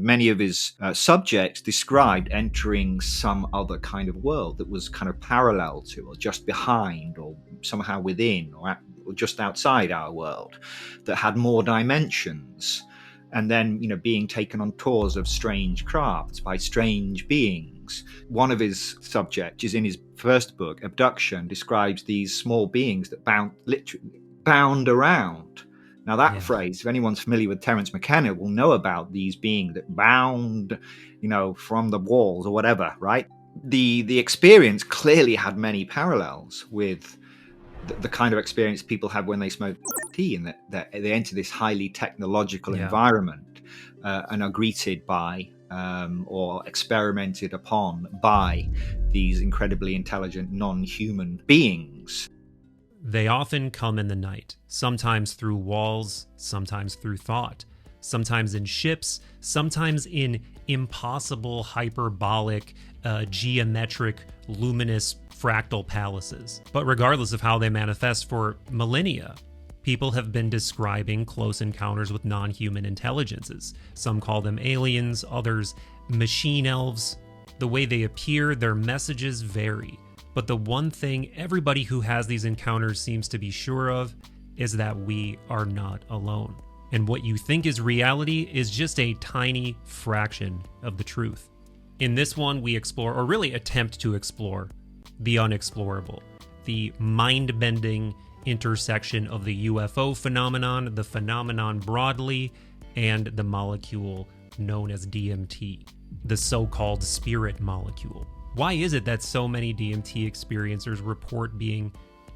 Many of his subjects described entering some other kind of world that was kind of parallel to, or just behind, or somehow within, or just outside our world, that had more dimensions. And then, being taken on tours of strange crafts by strange beings. One of his subjects is in his first book, Abduction, describes these small beings that literally bound around. Now that phrase, if anyone's familiar with Terence McKenna, will know about these beings that bound, from the walls or whatever, right? The experience clearly had many parallels with the kind of experience people have when they smoke tea, and that they enter this highly technological environment and are greeted by or experimented upon by these incredibly intelligent non-human beings. They often come in the night, sometimes through walls, sometimes through thought, sometimes in ships, sometimes in impossible, hyperbolic, geometric, luminous, fractal palaces. But regardless of how they manifest for millennia, people have been describing close encounters with non-human intelligences. Some call them aliens, others machine elves. The way they appear, their messages vary. But the one thing everybody who has these encounters seems to be sure of is that we are not alone. And what you think is reality is just a tiny fraction of the truth. In this one, we explore, or really attempt to explore, the unexplorable, the mind-bending intersection of the UFO phenomenon, the phenomenon broadly, and the molecule known as DMT, the so-called spirit molecule. Why is it that so many DMT experiencers report being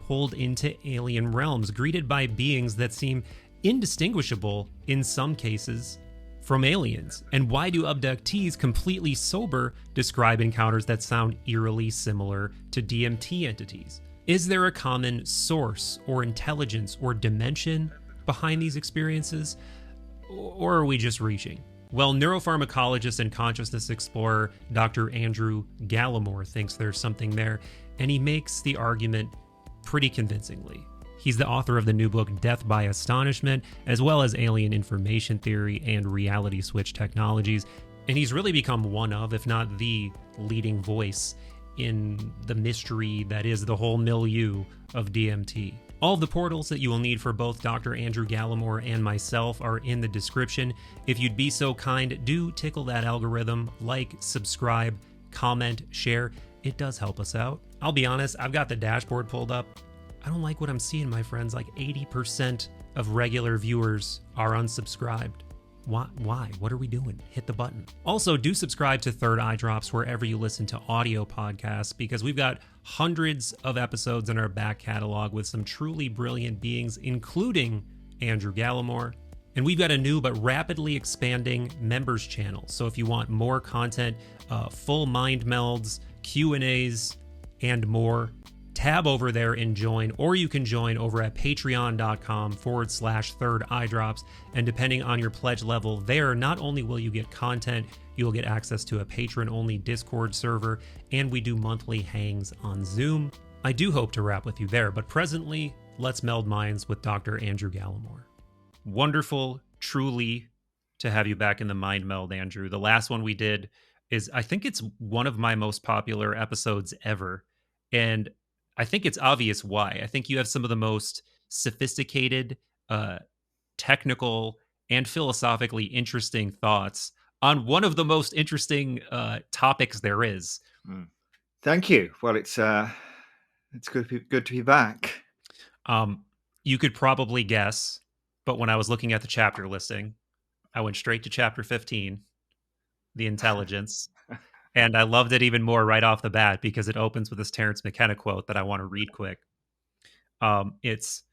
pulled into alien realms, greeted by beings that seem indistinguishable, in some cases, from aliens? And why do abductees completely sober describe encounters that sound eerily similar to DMT entities? Is there a common source or intelligence or dimension behind these experiences? Or are we just reaching? Well, neuropharmacologist and consciousness explorer Dr. Andrew Gallimore thinks there's something there, and he makes the argument pretty convincingly. He's the author of the new book Death by Astonishment, as well as Alien Information Theory and Reality Switch Technologies, and he's really become one of, if not the leading voice in the mystery that is the whole milieu of DMT. All of the portals that you will need for both Dr. Andrew Gallimore and myself are in the description. If you'd be so kind, do tickle that algorithm, like, subscribe, comment, share. It does help us out. I'll be honest, I've got the dashboard pulled up. I don't like what I'm seeing, my friends. Like 80% of regular viewers are unsubscribed. Why? What are we doing? Hit the button. Also, do subscribe to Third Eye Drops wherever you listen to audio podcasts, because we've got hundreds of episodes in our back catalog with some truly brilliant beings, including Andrew Gallimore. And we've got a new but rapidly expanding members channel. So if you want more content, full mind melds, Q&As, and more, tab over there and join, or you can join over at patreon.com/Third Eye Drops. And depending on your pledge level there, not only will you get content, you'll get access to a patron-only Discord server, and we do monthly hangs on Zoom. I do hope to wrap with you there, but presently, let's meld minds with Dr. Andrew Gallimore. Wonderful, truly, to have you back in the mind meld, Andrew. The last one we did is, I think it's one of my most popular episodes ever, and I think it's obvious why. I think you have some of the most sophisticated, technical, and philosophically interesting thoughts on one of the most interesting topics there is. Thank you. Well, it's good to be back. You could probably guess, but when I was looking at the chapter listing, I went straight to chapter 15, the intelligence. And I loved it even more right off the bat because it opens with this Terence McKenna quote that I want to read quick. It's,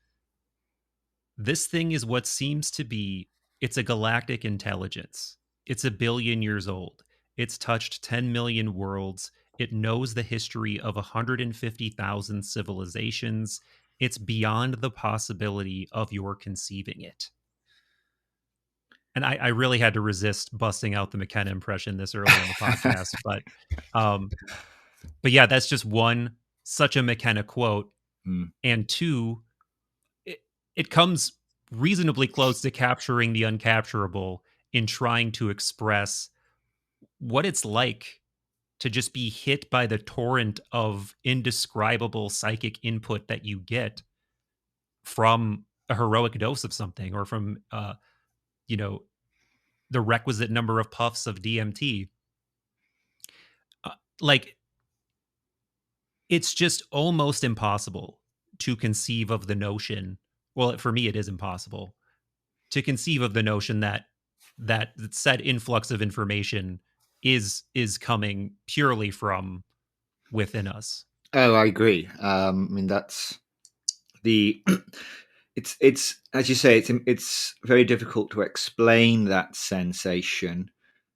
"This thing is what seems to be, it's a galactic intelligence. It's 1 billion years old. It's touched 10 million worlds. It knows the history of 150,000 civilizations. It's beyond the possibility of your conceiving it." And I really had to resist busting out the McKenna impression this early in the podcast. But yeah, that's just one, such a McKenna quote. And two, it comes reasonably close to capturing the uncapturable in trying to express what it's like to just be hit by the torrent of indescribable psychic input that you get from a heroic dose of something, or from you know the requisite number of puffs of DMT. uh, like it's just almost impossible to conceive of the notion, well, for me it is impossible to conceive of the notion that that said influx of information is coming purely from within us. Oh, I agree. I mean, that's the it's as you say, it's very difficult to explain that sensation,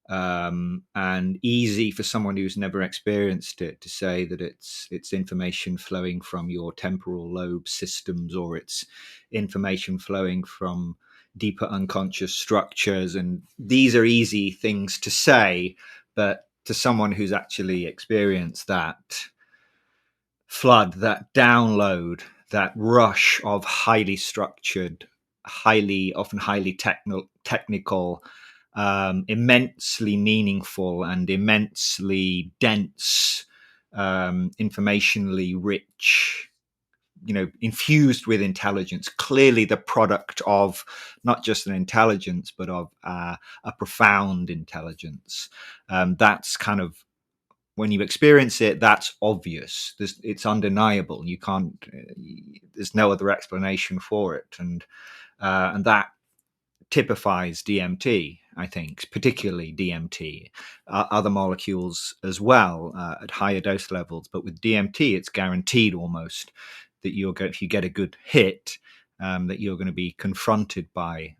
and easy for someone who's never experienced it to say that it's information flowing from your temporal lobe systems, or it's information flowing from deeper unconscious structures, and these are easy things to say, but to someone who's actually experienced that flood, that download, that rush of highly structured, often highly technical, immensely meaningful, and immensely dense, informationally rich, infused with intelligence, clearly the product of not just an intelligence, but of a profound intelligence. That's kind of, when you experience it, that's obvious. It's undeniable. You can't. There's no other explanation for it, and that typifies DMT. I think, particularly DMT, other molecules as well at higher dose levels. But with DMT, it's guaranteed almost that if you get a good hit, that you're going to be confronted by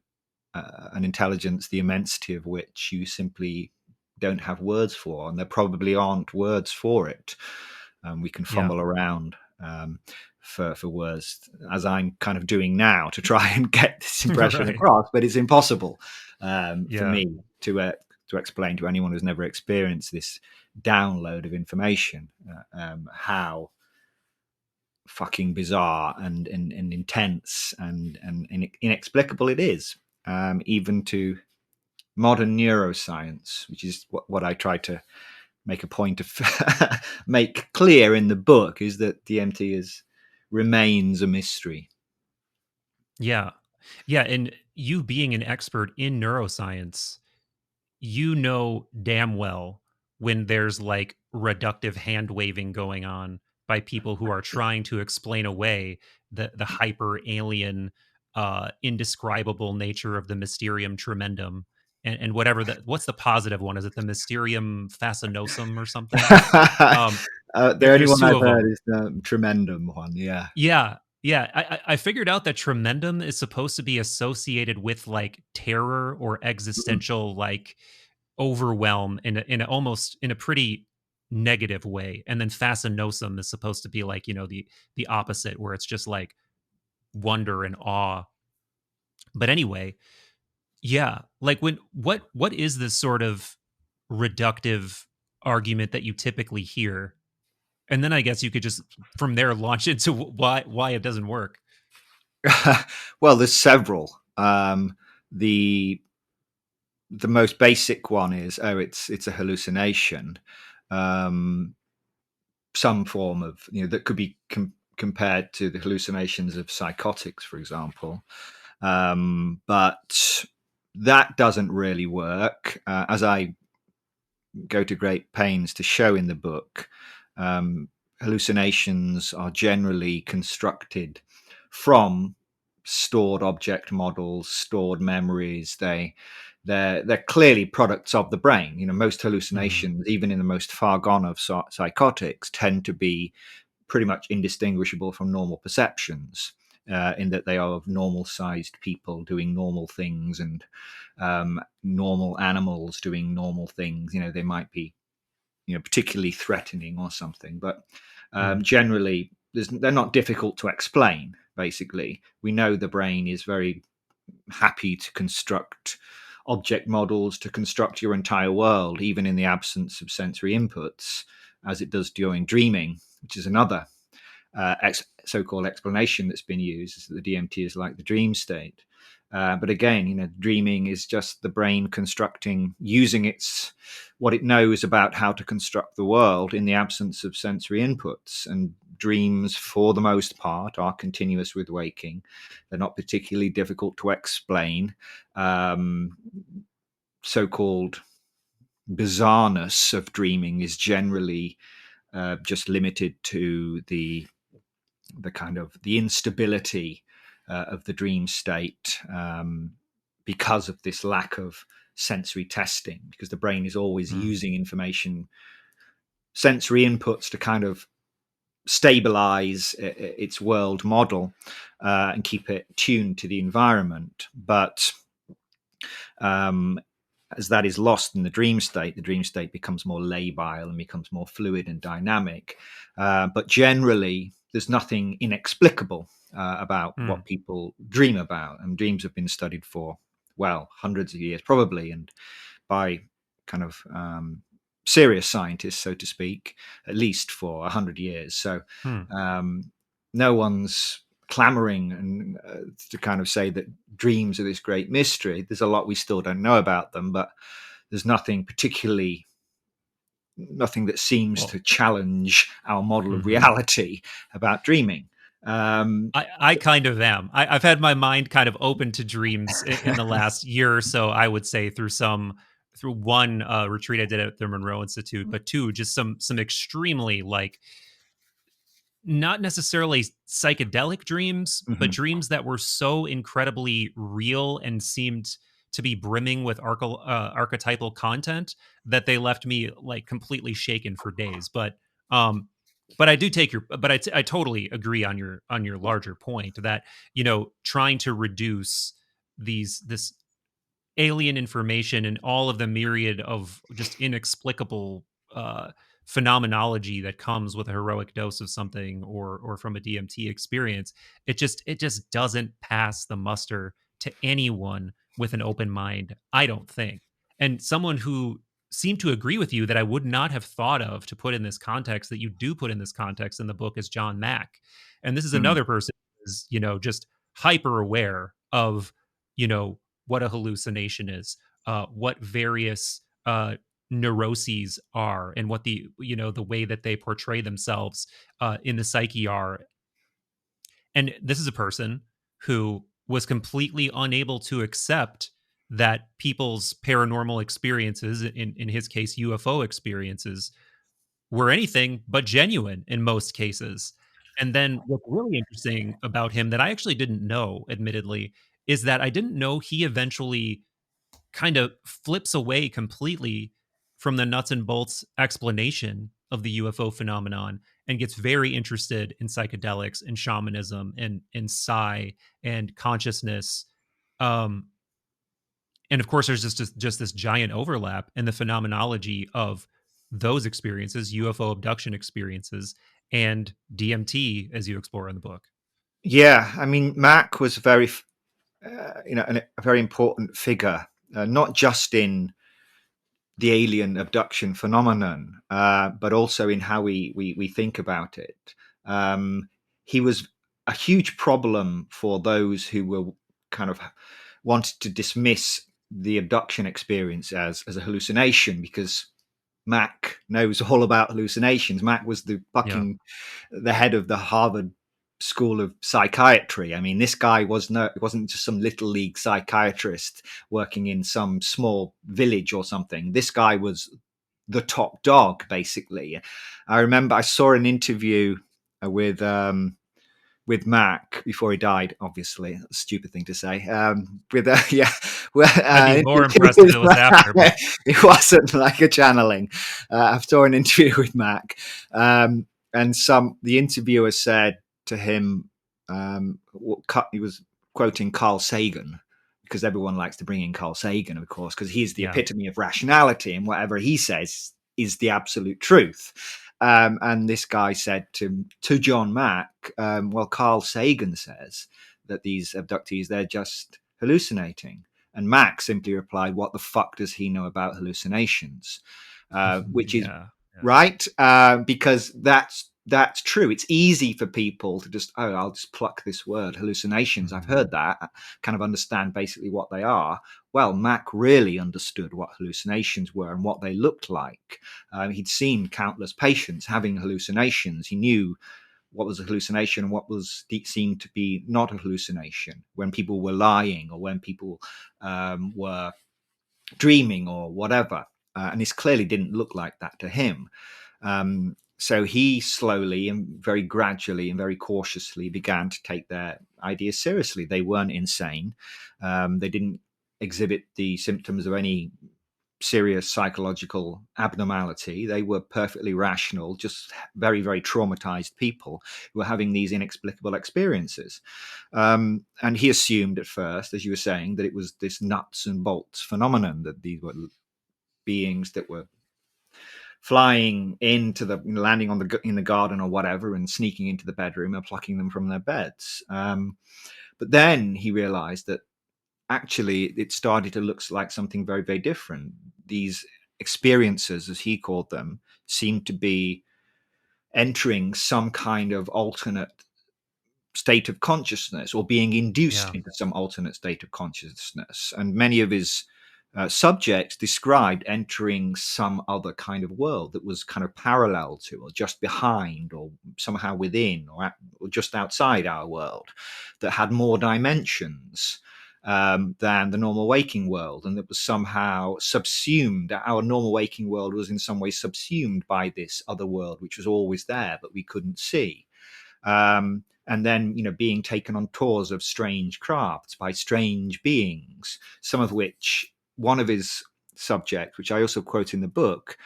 an intelligence, the immensity of which you simply don't have words for, and there probably aren't words for it. We can Yeah. fumble around for words, as I'm kind of doing now, to try and get this impression Right. across, but it's impossible for Yeah. me to explain to anyone who's never experienced this download of information how fucking bizarre and intense and inexplicable it is, even to modern neuroscience, which is what I try to make a point of make clear in the book, is that DMT remains a mystery. Yeah. Yeah. And you being an expert in neuroscience, you know damn well when there's like reductive hand waving going on by people who are trying to explain away the hyper alien, indescribable nature of the Mysterium Tremendum, and whatever what's the positive one? Is it the Mysterium Fascinosum or something? Um, The only there's one two I've of them. heard is the Tremendum one. Yeah. Yeah, yeah. I figured out that Tremendum is supposed to be associated with like terror or Mm. existential like overwhelm in a almost in a pretty negative way, and then Fascinosum is supposed to be like, the opposite, where it's just like wonder and awe. But anyway, yeah, like what is this sort of reductive argument that you typically hear? And then I guess you could just from there launch into why it doesn't work. Well, there's several. The most basic one is, it's a hallucination, um, some form of, that could be compared to the hallucinations of psychotics, for example. But that doesn't really work, as I go to great pains to show in the book. Um, Hallucinations are generally constructed from stored object models, stored memories. They're clearly products of the brain. Most Mhm. hallucinations, even in the most far gone of psychotics, tend to be pretty much indistinguishable from normal perceptions, in that they are of normal sized people doing normal things, and normal animals doing normal things. They might be, particularly threatening or something, but Mhm. generally they're not difficult to explain. Basically, we know the brain is very happy to construct object models, to construct your entire world, even in the absence of sensory inputs, as it does during dreaming, which is another so-called explanation that's been used, is that the DMT is like the dream state. But again, dreaming is just the brain constructing, using what it knows about how to construct the world in the absence of sensory inputs. And dreams, for the most part, are continuous with waking. They're not particularly difficult to explain. So-called bizarreness of dreaming is generally just limited to the kind of the instability of the dream state, because of this lack of sensory testing, because the brain is always using information, sensory inputs, to kind of stabilize its world model and keep it tuned to the environment. But as that is lost in the dream state becomes more labile and becomes more fluid and dynamic. But generally, there's nothing inexplicable about what people dream about. And dreams have been studied for, well, hundreds of years probably, and by kind of serious scientists, so to speak, at least for 100 years. So no one's clamoring and to kind of say that dreams are this great mystery. There's a lot we still don't know about them, but there's nothing that seems to challenge our model of reality about dreaming. I kind of am. I've had my mind kind of open to dreams in the last year or so, I would say, through one retreat I did at the Monroe Institute, but two, just some extremely, like, not necessarily psychedelic dreams, but dreams that were so incredibly real and seemed to be brimming with archetypal content that they left me like completely shaken for days. But I do take I totally agree on your larger point that, trying to reduce this alien information and all of the myriad of just inexplicable phenomenology that comes with a heroic dose of something or from a DMT experience, it just doesn't pass the muster to anyone with an open mind, I don't think. And someone who seemed to agree with you that I would not have thought of to put in this context that you do put in this context in the book is John Mack. And this is another person who is, just hyper aware of, what a hallucination is, what various neuroses are, and what the way that they portray themselves in the psyche are. And this is a person who was completely unable to accept that people's paranormal experiences, in his case UFO experiences, were anything but genuine in most cases. And then what's really interesting about him that I actually didn't know, admittedly, is that I didn't know he eventually kind of flips away completely from the nuts and bolts explanation of the UFO phenomenon and gets very interested in psychedelics and shamanism and psi and consciousness. And of course, there's just this giant overlap in the phenomenology of those experiences, UFO abduction experiences, and DMT, as you explore in the book. Yeah, I mean, Mack was a very important figure, not just in the alien abduction phenomenon, but also in how we think about it. He was a huge problem for those who were kind of wanted to dismiss the abduction experience as a hallucination, because Mack knows all about hallucinations. Mack was the head of the Harvard School of Psychiatry. I mean, this guy wasn't just some little league psychiatrist working in some small village or something. This guy was the top dog, basically. I remember I saw an interview with Mack before he died. Obviously, a stupid thing to say. I'd be more impressed if it was after. But it wasn't like a channeling. I saw an interview with Mack, and the interviewer said to him, he was quoting Carl Sagan, because everyone likes to bring in Carl Sagan, of course, because he's the epitome of rationality, and whatever he says is the absolute truth. And this guy said to John Mack, well, Carl Sagan says that these abductees, they're just hallucinating. And Mack simply replied, what the fuck does he know about hallucinations? Which is right, because that's that's true. It's easy for people to just, oh, I'll just pluck this word, hallucinations. I've Mhm. heard that, kind of understand basically what they are. Well, Mack really understood what hallucinations were and what they looked like. He'd seen countless patients having hallucinations. He knew what was a hallucination and what was seemed to be not a hallucination, when people were lying or when people were dreaming or whatever. And this clearly didn't look like that to him. So he slowly and very gradually and very cautiously began to take their ideas seriously. They weren't insane. They didn't exhibit the symptoms of any serious psychological abnormality. They were perfectly rational, just very, very traumatized people who were having these inexplicable experiences. And he assumed at first, as you were saying, that it was this nuts and bolts phenomenon, that these were beings that were flying into the, landing on in the garden or whatever, and sneaking into the bedroom and plucking them from their beds. But then he realized that actually it started to look like something very, very different. These experiences, as he called them, seemed to be entering some kind of alternate state of consciousness, or being induced Yeah. into some alternate state of consciousness. And many of his subjects described entering some other kind of world that was kind of parallel to, or just behind, or somehow within, or just outside our world, that had more dimensions than the normal waking world, and that was somehow subsumed. Our normal waking world was in some way subsumed by this other world, which was always there, but we couldn't see. And then, being taken on tours of strange crafts by strange beings, some of which, one of his subjects, which I also quote in the book,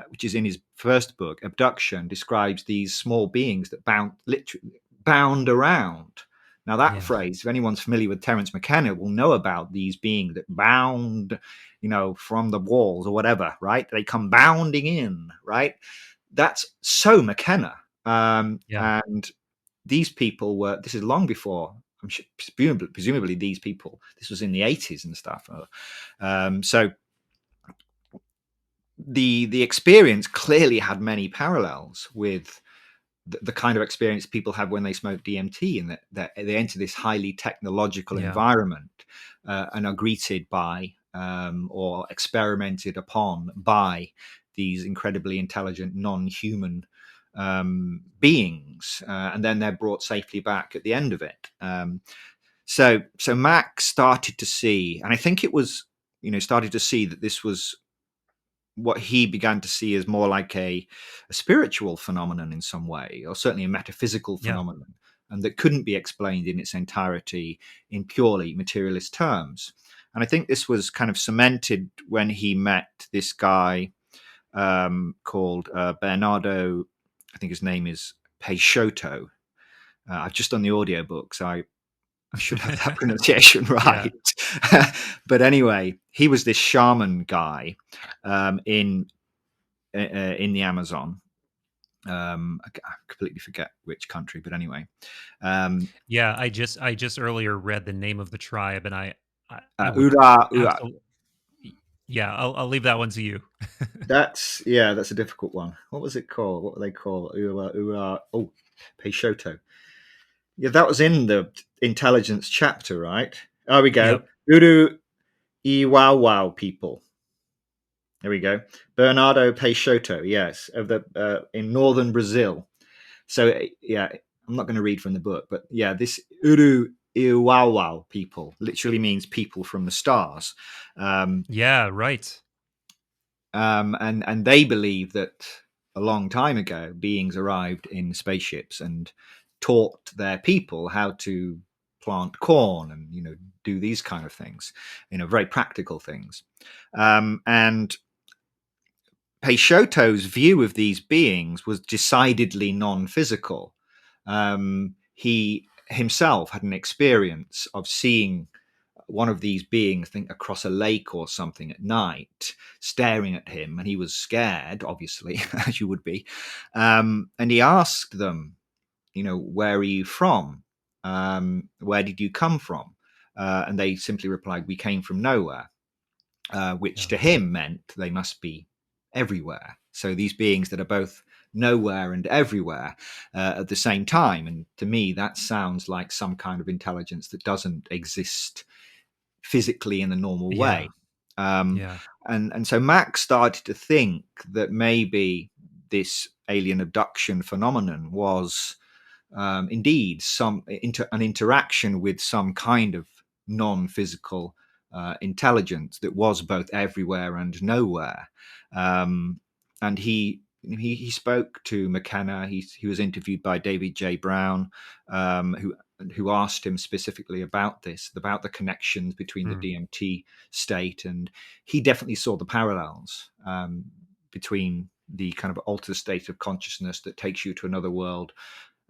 which is in his first book, Abduction, describes these small beings that literally bound around. Now, that Yeah. phrase, if anyone's familiar with Terence McKenna, will know about these beings that bound, from the walls or whatever, right? They come bounding in, right? That's so McKenna. Yeah. And these people were, this is long before, I'm sure, presumably these people, this was in the 80s and stuff. So the experience clearly had many parallels with the kind of experience people have when they smoke DMT, and that they enter this highly technological Yeah. environment and are greeted by or experimented upon by these incredibly intelligent non-human beings, and then they're brought safely back at the end of it. So Mack started to see, and I think it was, started to see that this was what he began to see as more like a spiritual phenomenon in some way, or certainly a metaphysical Yeah. phenomenon, and that couldn't be explained in its entirety in purely materialist terms. And I think this was kind of cemented when he met this guy called Bernardo. I think his name is Peixoto. I've just done the audiobook, so I should have that pronunciation Yeah. right. But anyway, he was this shaman guy in the Amazon. I completely forget which country, but anyway, Yeah, I just earlier read the name of the tribe, and I would Ura Ura. absolutely. Yeah, I'll leave that one to you. That's a difficult one. What was it called? What were they called? Ura Ura. Oh, Peixoto. Yeah, that was in the intelligence chapter, right? There we go. Yep. Uru Iwawao people. There we go. Bernardo Peixoto, yes, of the in northern Brazil. So yeah, I'm not going to read from the book, but yeah, this Uru Iwawao people literally means people from the stars, um, Yeah, right. and they believe that a long time ago beings arrived in spaceships and taught their people how to plant corn and do these kind of things, very practical things, and Peixoto's view of these beings was decidedly non-physical. He himself had an experience of seeing one of these beings, I think, across a lake or something at night, staring at him, and he was scared, obviously, as you would be. And he asked them, where are you from? Where did you come from? And they simply replied, we came from nowhere, which Yeah. to him meant they must be everywhere. So these beings that are both nowhere and everywhere at the same time. And to me, that sounds like some kind of intelligence that doesn't exist physically in the normal Yeah. way. Um, Yeah. and so Mack started to think that maybe this alien abduction phenomenon was indeed an interaction with some kind of non-physical intelligence that was both everywhere and nowhere. And he spoke to McKenna. He was interviewed by David J. Brown, who asked him specifically about this, about the connections between the Hmm. DMT state, and he definitely saw the parallels between the kind of altered state of consciousness that takes you to another world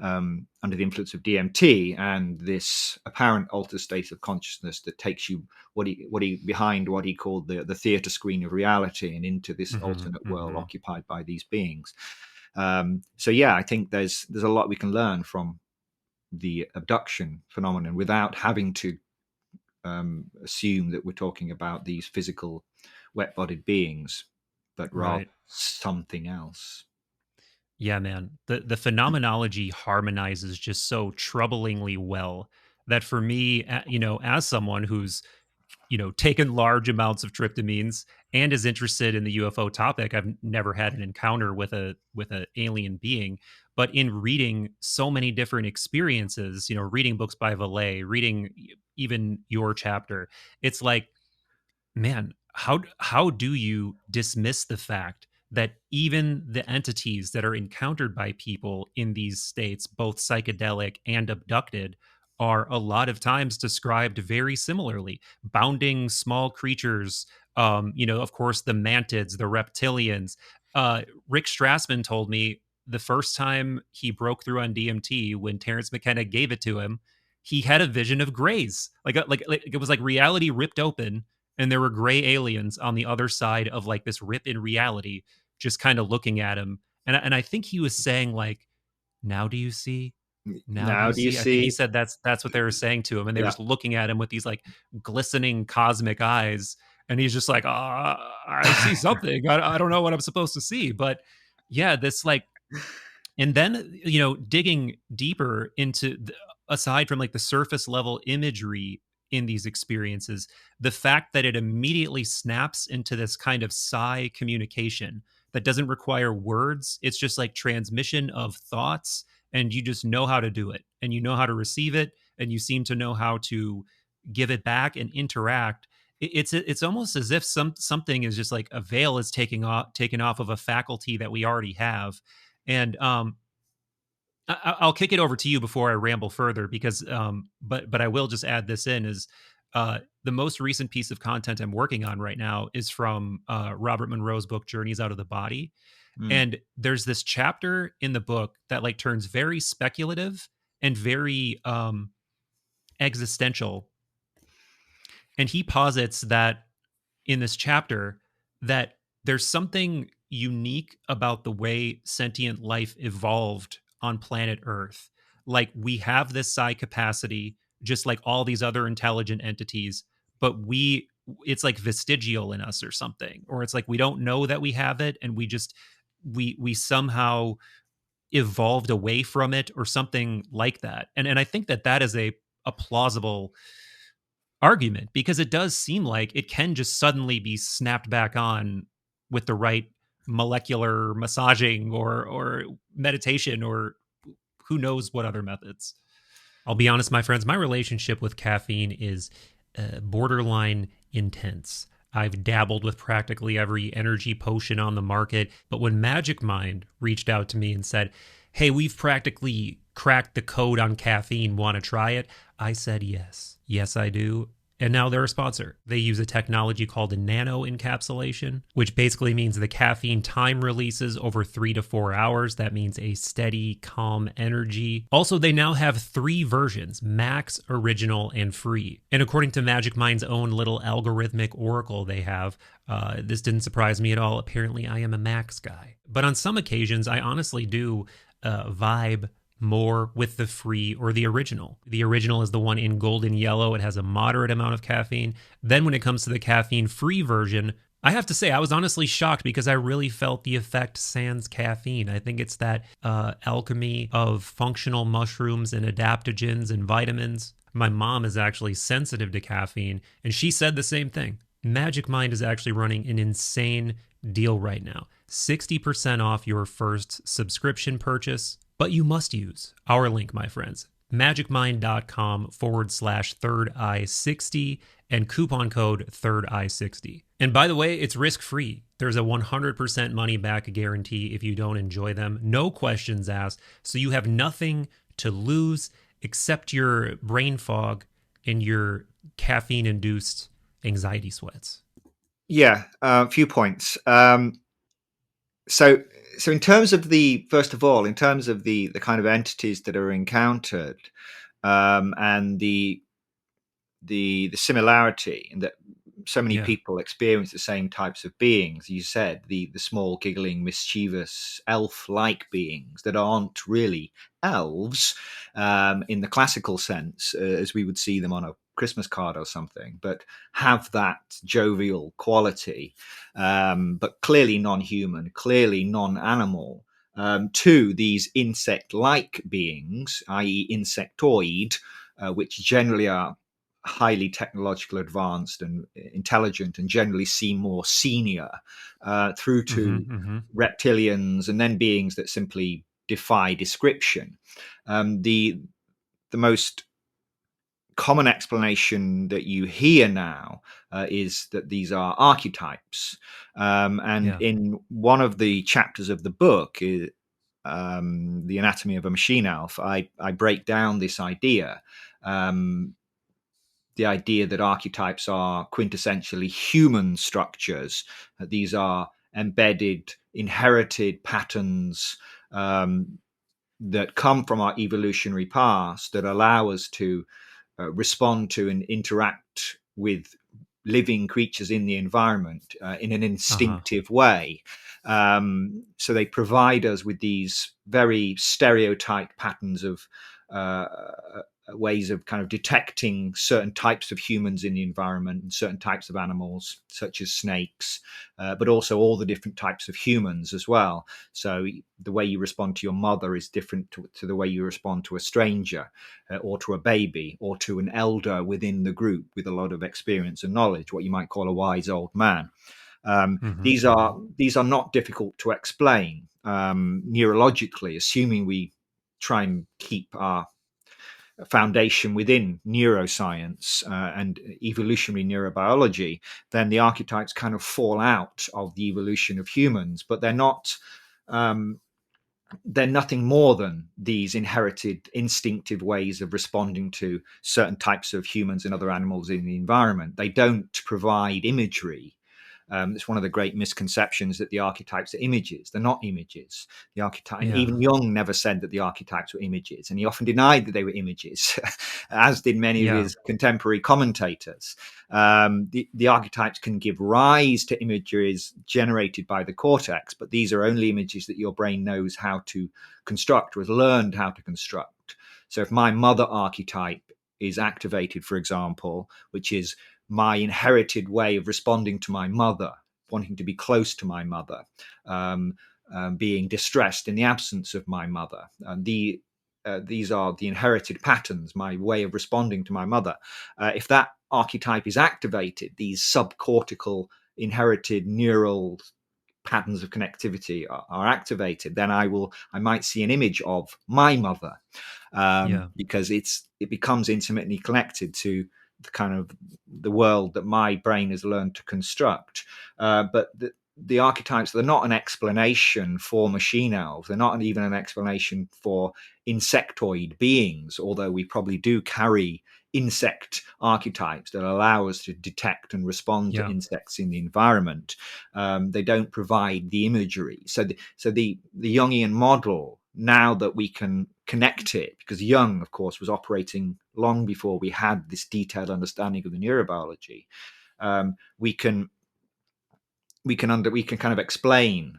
under the influence of DMT, and this apparent altered state of consciousness that takes you what he behind what he called the theater screen of reality and into this Hmm. alternate world Hmm. occupied by these beings. So yeah, I think there's a lot we can learn from the abduction phenomenon without having to assume that we're talking about these physical wet-bodied beings, but rather Right. something else. Yeah, man. The phenomenology harmonizes just so troublingly well that for me, as someone who's taken large amounts of tryptamines and is interested in the UFO topic, I've never had an encounter with a alien being, but in reading so many different experiences, reading books by Valet, reading even your chapter, it's like, man, how do you dismiss the fact that even the entities that are encountered by people in these states, both psychedelic and abducted, are a lot of times described very similarly? Bounding small creatures, of course, the mantids, the reptilians. Rick Strassman told me the first time he broke through on DMT, when Terence McKenna gave it to him, he had a vision of grays. Like it was like reality ripped open, and there were gray aliens on the other side of like this rip in reality, just kind of looking at him. And I think he was saying like, now do you see? Now do Now you do you see? I think he see? said that's what they were saying to him, and they were Yeah. just looking at him with these like glistening cosmic eyes, and he's just like, I see something. I don't know what I'm supposed to see, but yeah, this like, and then digging deeper into aside from like the surface level imagery in these experiences, the fact that it immediately snaps into this kind of psi communication that doesn't require words, it's just like transmission of thoughts, and you just know how to do it, and you know how to receive it, and you seem to know how to give it back and interact. It's almost as if something is just like a veil is taken off of a faculty that we already have. And I'll kick it over to you before I ramble further, because but I will just add this in is the most recent piece of content I'm working on right now is from Robert Monroe's book Journeys Out of the Body. Mm. And there's this chapter in the book that like turns very speculative and very existential, and he posits that in this chapter that there's something unique about the way sentient life evolved on planet Earth. Like we have this psi capacity, just like all these other intelligent entities, but it's like vestigial in us or something, or it's like we don't know that we have it, and we somehow evolved away from it or something like that. And I think that is a plausible argument, because it does seem like it can just suddenly be snapped back on with the right molecular massaging or meditation or who knows what other methods. I'll be honest, my friends, my relationship with caffeine is borderline intense. I've dabbled with practically every energy potion on the market, but when Magic Mind reached out to me and said, "Hey, we've practically cracked the code on caffeine, want to try it?" I said yes. Yes, I do. And now they're a sponsor. They use a technology called a nano encapsulation, which basically means the caffeine time releases over 3 to 4 hours. That means a steady, calm energy. Also, they now have 3 versions: Max, Original, and Free. And according to Magic Mind's own little algorithmic oracle they have, this didn't surprise me at all. Apparently, I am a Max guy. But on some occasions, I honestly do vibe more with the Free or the Original. The Original is the one in golden yellow. It has a moderate amount of caffeine. Then when it comes to the caffeine free version, I have to say, I was honestly shocked because I really felt the effect sans caffeine. I think it's that alchemy of functional mushrooms and adaptogens and vitamins. My mom is actually sensitive to caffeine, and she said the same thing. Magic Mind is actually running an insane deal right now, 60% off your first subscription purchase, but you must use our link, my friends, magicmind.com/third eye 60 and coupon code third eye 60. And by the way, it's risk free. There's a 100% money back guarantee if you don't enjoy them. No questions asked. So you have nothing to lose except your brain fog and your caffeine induced anxiety sweats. Yeah, a few points. So in terms of first of all, in terms of the kind of entities that are encountered, and the similarity in that so many people experience the same types of beings. You said the small, giggling, mischievous, elf-like beings that aren't really elves in the classical sense, as we would see them on a Christmas card or something, but have that jovial quality, but clearly non-human, clearly non-animal. To these insect-like beings, i.e., insectoid, which generally are highly technological, advanced, and intelligent, and generally seem more senior, through to reptilians, and then beings that simply defy description. The most common explanation that you hear now is that these are archetypes, and in one of the chapters of the book, The Anatomy of a Machine Elf, I break down this idea. The idea that archetypes are quintessentially human structures. These are embedded, inherited patterns that come from our evolutionary past that allow us to respond to and interact with living creatures in the environment in an instinctive way. So they provide us with these very stereotyped patterns of ways of kind of detecting certain types of humans in the environment and certain types of animals, such as snakes, but also all the different types of humans as well. So the way you respond to your mother is different to the way you respond to a stranger, or to a baby, or to an elder within the group with a lot of experience and knowledge, what you might call a wise old man. These are not difficult to explain neurologically, assuming we try and keep our foundation within neuroscience and evolutionary neurobiology. Then the archetypes kind of fall out of the evolution of humans, but they're not. They're nothing more than these inherited instinctive ways of responding to certain types of humans and other animals in the environment. They don't provide imagery. It's one of the great misconceptions that the archetypes are images. They're not images. The archetype, even Jung never said that the archetypes were images, and he often denied that they were images, as did many of his contemporary commentators. The archetypes can give rise to images generated by the cortex, but these are only images that your brain knows how to construct or has learned how to construct. So if my mother archetype is activated, for example, which is my inherited way of responding to my mother, wanting to be close to my mother, being distressed in the absence of my mother. These are the inherited patterns, my way of responding to my mother. If that archetype is activated, these subcortical inherited neural patterns of connectivity are activated, then I might see an image of my mother, because it becomes intimately connected to the kind of the world that my brain has learned to construct. But the archetypes, they're not an explanation for machine elves. They're not even an explanation for insectoid beings, although we probably do carry insect archetypes that allow us to detect and respond to insects in the environment. They don't provide the imagery. So the Jungian model, now that we can connect it, because Jung, of course, was operating long before we had this detailed understanding of the neurobiology, we can kind of explain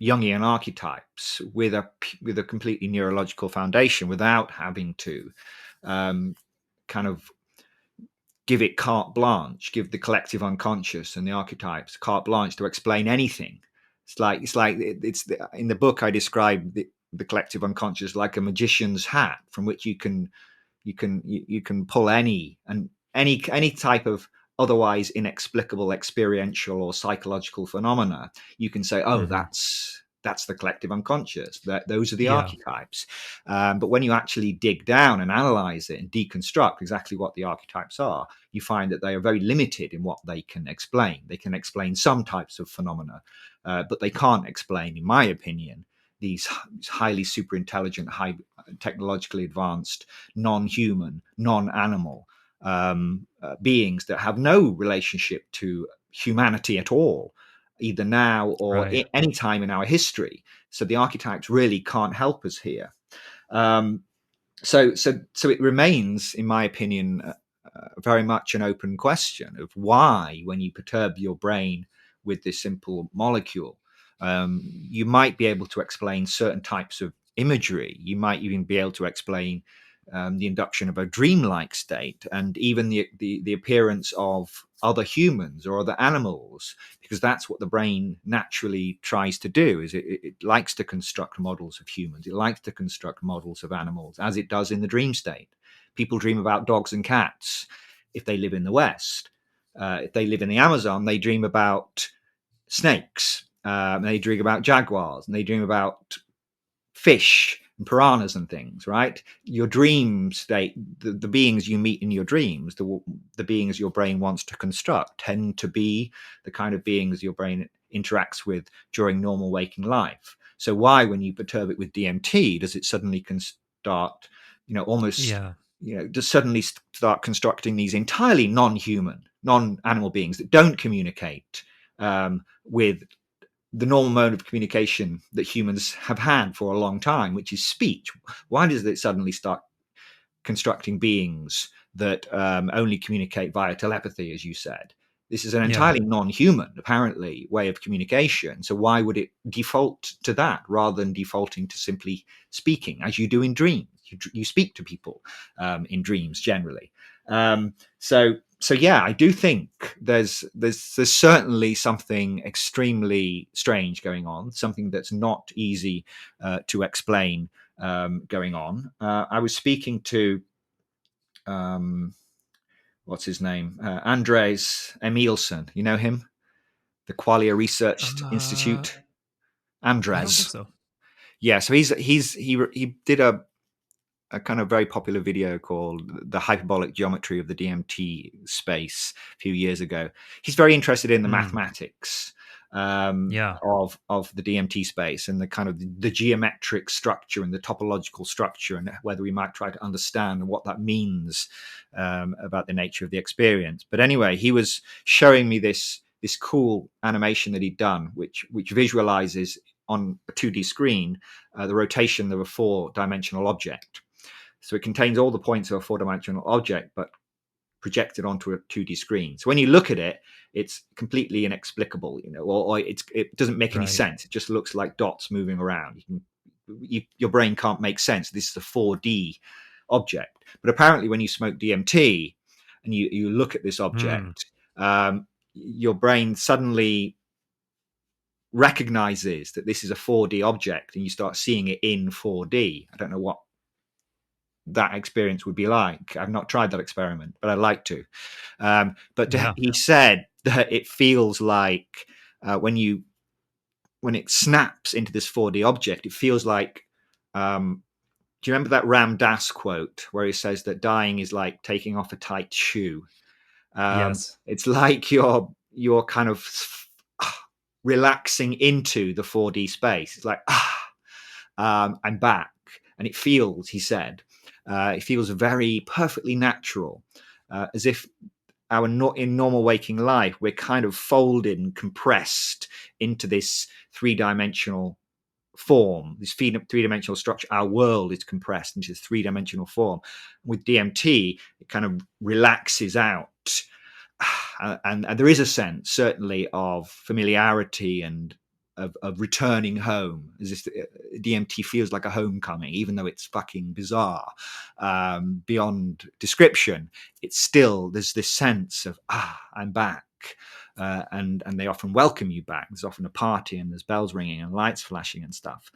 Jungian archetypes with a completely neurological foundation without having to kind of give it carte blanche, give the collective unconscious and the archetypes carte blanche to explain anything. It's in the book I describe the collective unconscious like a magician's hat from which you can pull any type of otherwise inexplicable experiential or psychological phenomena. You can say, oh, Hmm. that's the collective unconscious, that those are the Yeah. archetypes. But when you actually dig down and analyze it and deconstruct exactly what the archetypes are, you find that they are very limited in what they can explain. They can explain some types of phenomena, but they can't explain, in my opinion, these highly super intelligent, high technologically advanced, non-human, non-animal beings that have no relationship to humanity at all, either now or Right. any time in our history. So the archetypes really can't help us here. Um, so it remains, in my opinion, very much an open question of why, when you perturb your brain with this simple molecule, you might be able to explain certain types of imagery. You might even be able to explain the induction of a dreamlike state, and even the appearance of other humans or other animals, because that's what the brain naturally tries to do. Is it likes to construct models of humans, it likes to construct models of animals, as it does in the dream state. People dream about dogs and cats if they live in the West. If they live in the Amazon, they dream about snakes. They dream about jaguars, and they dream about fish and piranhas and things, right? Your dream state, the beings you meet in your dreams, the beings your brain wants to construct, tend to be the kind of beings your brain interacts with during normal waking life. So why, when you perturb it with DMT, does it suddenly start, almost, Yeah. just suddenly start constructing these entirely non-human, non-animal beings that don't communicate with the normal mode of communication that humans have had for a long time, which is speech? Why does it suddenly start constructing beings that only communicate via telepathy, as you said? This is an Yeah. entirely non-human, apparently, way of communication. So why would it default to that rather than defaulting to simply speaking, as you do in dreams? You speak to people in dreams generally. So yeah, I do think there's certainly something extremely strange going on, something that's not easy to explain going on. I was speaking to what's his name, Andres Emilson. You know him, the Qualia Research Uh, Institute. I don't think Andres, so. yeah. So he did a kind of very popular video called "The Hyperbolic Geometry of the DMT Space" a few years ago. He's very interested in the Mm. mathematics Yeah. of the DMT space and the kind of the geometric structure and the topological structure, and whether we might try to understand what that means about the nature of the experience. But anyway, he was showing me this cool animation that he'd done, which visualizes on a 2D screen the rotation of a 4-dimensional object. So it contains all the points of a 4-dimensional object, but projected onto a 2D screen. So when you look at it, it's completely inexplicable, or it doesn't make any Right. sense. It just looks like dots moving around. Your brain can't make sense. This is a 4D object. But apparently, when you smoke DMT and you look at this Mm. object, your brain suddenly recognizes that this is a 4D object, and you start seeing it in 4D. I don't know what that experience would be like. I've not tried that experiment, but I'd like to. Yeah. He said that it feels like when it snaps into this 4D object, it feels like. Do you remember that Ram Dass quote where he says that dying is like taking off a tight shoe? Yes. It's like you're kind of relaxing into the 4D space. It's like I'm back, and it feels. He said, it feels very perfectly natural, as if in normal waking life we're kind of folded and compressed into this 3-dimensional form, this 3-dimensional structure. Our world is compressed into this 3-dimensional form. With DMT, it kind of relaxes out. And there is a sense, certainly, of familiarity and of returning home, as if DMT feels like a homecoming, even though it's fucking bizarre, beyond description. It's still, there's this sense of, I'm back. And they often welcome you back. There's often a party and there's bells ringing and lights flashing and stuff.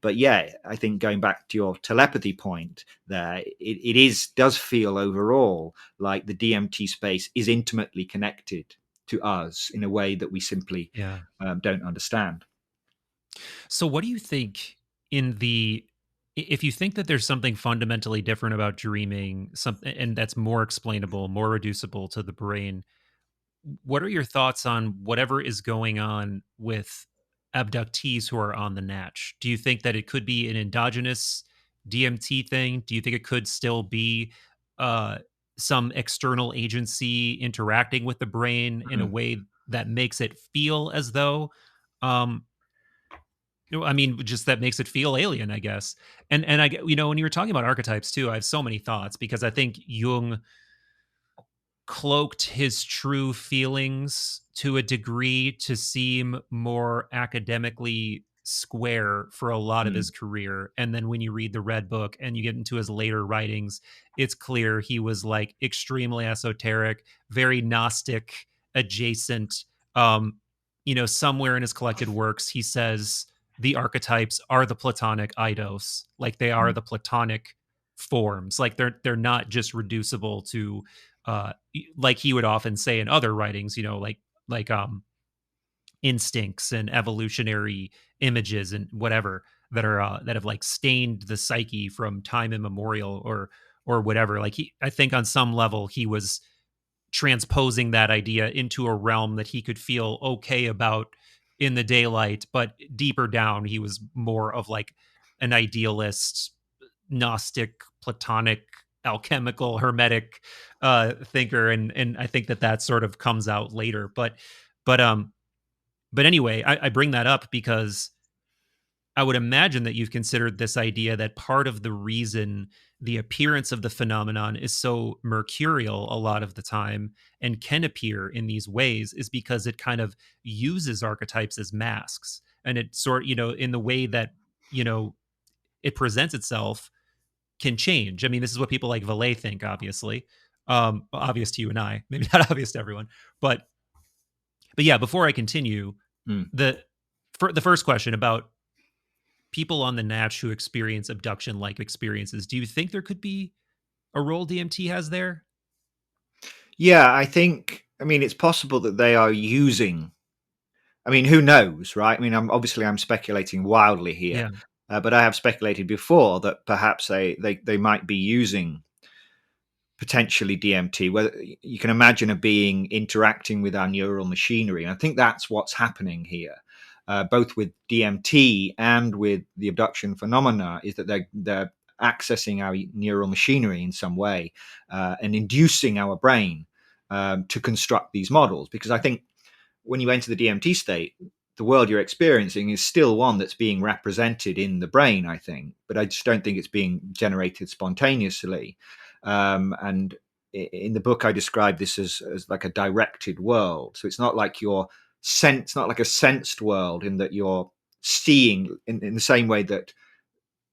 But yeah, I think going back to your telepathy point there, it does feel overall like the DMT space is intimately connected to us in a way that we simply Yeah. don't understand. So what do you think if you think that there's something fundamentally different about dreaming, something and that's more explainable, more reducible to the brain, what are your thoughts on whatever is going on with abductees who are on the natch? Do you think that it could be an endogenous DMT thing? Do you think it could still be uh, some external agency interacting with the brain in a Mm. way that makes it feel as though, um, I mean, just that makes it feel alien, I guess. And when you were talking about archetypes too, I have so many thoughts because I think Jung cloaked his true feelings to a degree to seem more academically square for a lot of his Mm. career. And then when you read the Red Book and you get into his later writings, it's clear he was like extremely esoteric, very Gnostic adjacent. Somewhere in his collected works, he says the archetypes are the Platonic eidos, like they are Mm. the Platonic forms, like they're not just reducible to like he would often say in other writings, like instincts and evolutionary images and whatever that have like stained the psyche from time immemorial or whatever. Like I think on some level he was transposing that idea into a realm that he could feel okay about in the daylight, but deeper down he was more of like an idealist, Gnostic, Platonic, alchemical, hermetic thinker, and I think that sort of comes out later. But anyway, I bring that up because I would imagine that you've considered this idea that part of the reason the appearance of the phenomenon is so mercurial a lot of the time and can appear in these ways is because it kind of uses archetypes as masks. And it in the way that, you know, it presents itself can change. I mean, this is what people like Valet think, obviously. Obvious to you and I, maybe not obvious to everyone. But yeah, before I continue, Mm. the for the first question about people on the Natch who experience abduction like experiences, do you think there could be a role DMT has there? Yeah, I mean, it's possible that they are using. I mean, who knows, right? I mean, I'm speculating wildly here, Yeah. but I have speculated before that perhaps they might be using potentially DMT. Whether you can imagine a being interacting with our neural machinery, and I think that's what's happening here, both with DMT and with the abduction phenomena, is that they're accessing our neural machinery in some way and inducing our brain to construct these models. Because I think when you enter the DMT state, the world you're experiencing is still one that's being represented in the brain, I think, but I just don't think it's being generated spontaneously. And in the book, I describe this as like a directed world. So it's not like not like a sensed world in that you're seeing in the same way that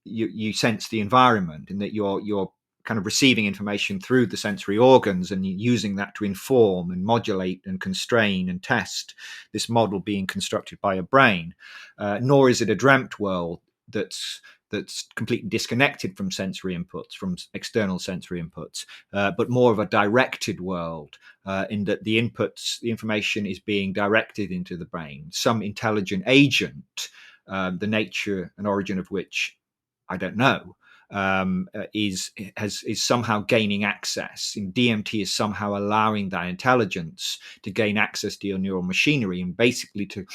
you sense the environment, in that you're kind of receiving information through the sensory organs and using that to inform and modulate and constrain and test this model being constructed by a brain. Nor is it a dreamt world that's completely disconnected from sensory inputs, from external sensory inputs, but more of a directed world in that the information is being directed into the brain. Some intelligent agent, the nature and origin of which I don't know, is somehow gaining access. And DMT is somehow allowing that intelligence to gain access to your neural machinery and basically to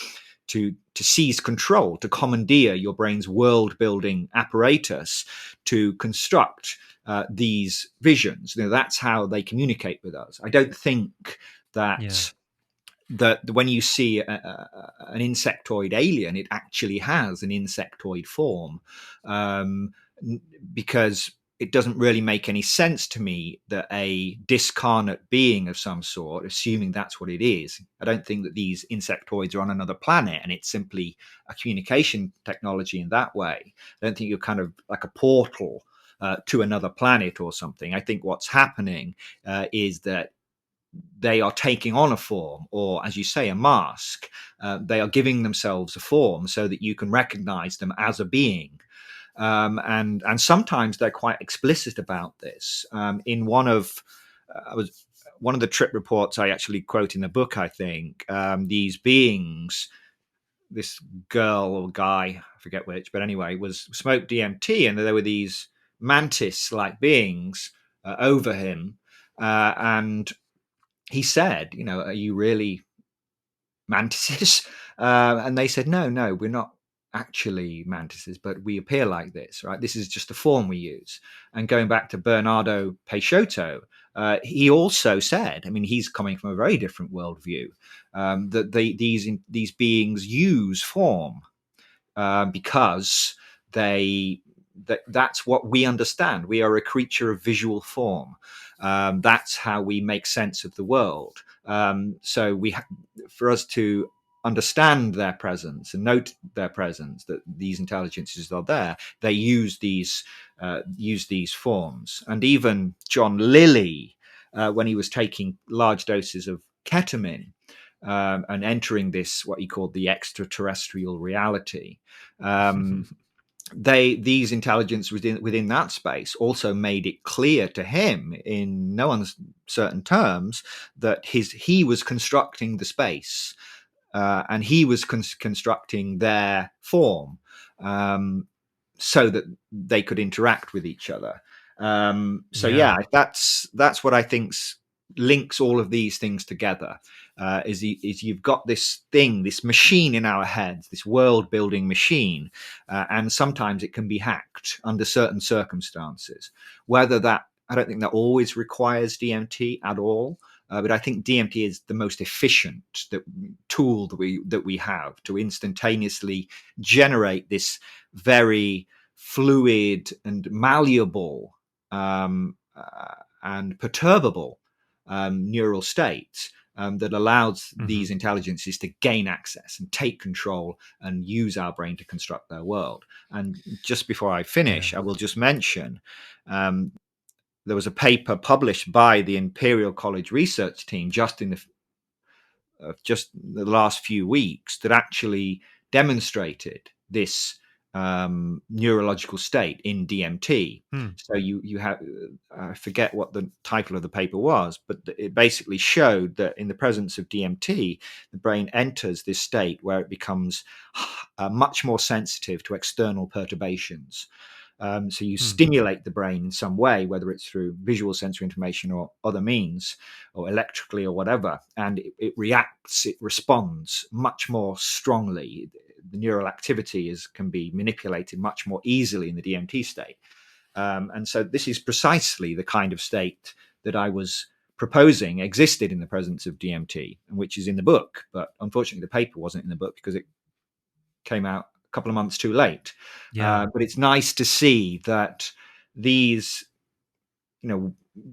seize control, to commandeer your brain's world building apparatus to construct these visions. You know, that's how they communicate with us. I don't think Yeah. that when you see an insectoid alien, it actually has an insectoid form, because it doesn't really make any sense to me that a discarnate being of some sort, assuming that's what it is, I don't think that these insectoids are on another planet and it's simply a communication technology in that way. I don't think you're kind of like a portal to another planet or something. I think what's happening is that they are taking on a form, or as you say, a mask. They are giving themselves a form so that you can recognize them as a being. And sometimes they're quite explicit about this. In one of the trip reports I actually quote in the book, I think these beings, this girl or guy, I forget which, but anyway, was smoked DMT, and there were these mantis-like beings over him, and he said, "Are you really mantises?" And they said, no, we're not actually mantises, but we appear like this, right? This is just a form we use. And going back to Bernardo Peixoto, he also said, I mean, he's coming from a very different worldview, that these beings use form because that's what we understand. We are a creature of visual form. That's how we make sense of the world. So for us to understand their presence and note their presence, that these intelligences are there, they use these forms. And even John Lilly, when he was taking large doses of ketamine, and entering this, what he called the extraterrestrial reality, these intelligence within that space also made it clear to him in no uncertain terms that he was constructing the space, and he was constructing their form, so that they could interact with each other. That's what I think links all of these things together. Is you've got this machine in our heads, this world building machine, and sometimes it can be hacked under certain circumstances. Whether that, I don't think that always requires DMT at all, but I think DMT is the most efficient tool that we have to instantaneously generate this very fluid and malleable and perturbable neural state that allows these intelligences to gain access and take control and use our brain to construct their world. And just before I finish, I will just mention there was a paper published by the Imperial College research team just in the last few weeks that actually demonstrated this neurological state in DMT. So you have, I forget what the title of the paper was, but it basically showed that in the presence of DMT, the brain enters this state where it becomes much more sensitive to external perturbations. So you stimulate the brain in some way, whether it's through visual sensory information or other means, or electrically or whatever, and it responds much more strongly. The neural activity can be manipulated much more easily in the DMT state. And so this is precisely the kind of state that I was proposing existed in the presence of DMT, and which is in the book. But unfortunately, the paper wasn't in the book because it came out a couple of months too late. But it's nice to see that these,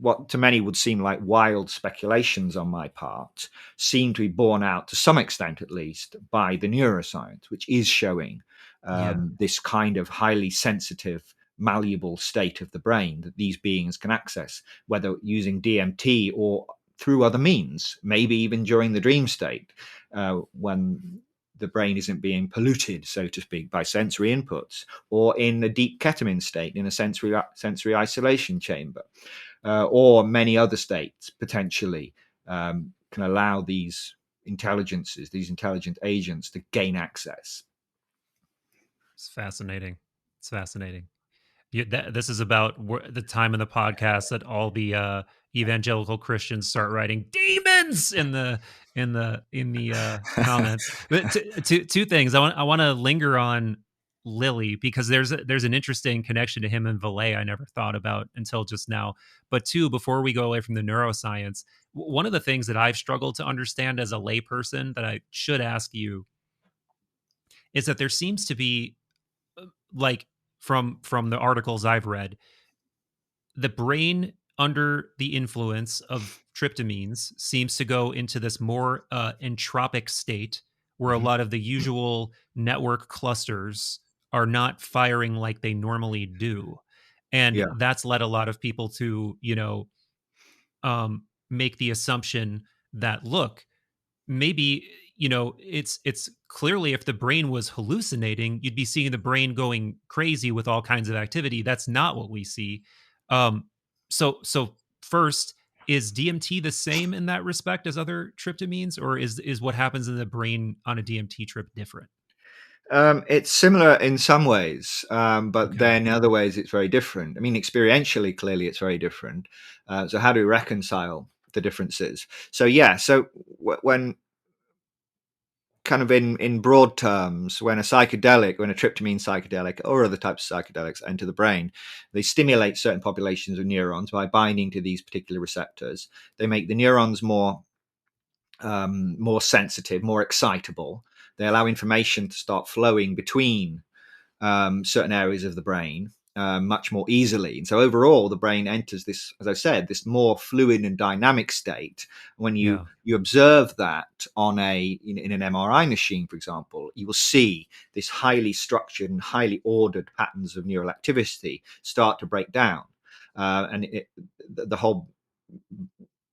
what to many would seem like wild speculations on my part, seem to be borne out to some extent, at least, by the neuroscience, which is showing this kind of highly sensitive, malleable state of the brain that these beings can access, whether using DMT or through other means, maybe even during the dream state, when the brain isn't being polluted, so to speak, by sensory inputs, or in a deep ketamine state in a sensory isolation chamber, or many other states potentially can allow these intelligences, these intelligent agents, to gain access. It's fascinating. It's fascinating. This is about the time in the podcast that all the evangelical Christians start writing demons in the comments. But two things. I want to linger on Lilly because there's an interesting connection to him and Valet I never thought about until just now. But two, before we go away from the neuroscience, one of the things that I've struggled to understand as a layperson that I should ask you is that there seems to be, like, from the articles I've read, the brain under the influence of tryptamines seems to go into this more entropic state where a Mhm. lot of the usual network clusters are not firing like they normally do. And Yeah. that's led a lot of people to, make the assumption that, look, maybe, it's clearly, if the brain was hallucinating, you'd be seeing the brain going crazy with all kinds of activity. That's not what we see. um so first, is DMT the same in that respect as other tryptamines, or is what happens in the brain on a DMT trip different? It's similar in some ways, but Okay. then in other ways it's very different. I mean, experientially, clearly it's very different. So how do we reconcile the differences? So yeah, so when kind of in broad terms, when a psychedelic, when a tryptamine psychedelic or other types of psychedelics enter the brain, they stimulate certain populations of neurons by binding to these particular receptors. They make the neurons more sensitive, more excitable. They allow information to start flowing between certain areas of the brain much more easily. And so overall, the brain enters this, as I said, this more fluid and dynamic state. When you Yeah. you observe that on in an MRI machine, for example, you will see this highly structured and highly ordered patterns of neural activity start to break down, and the whole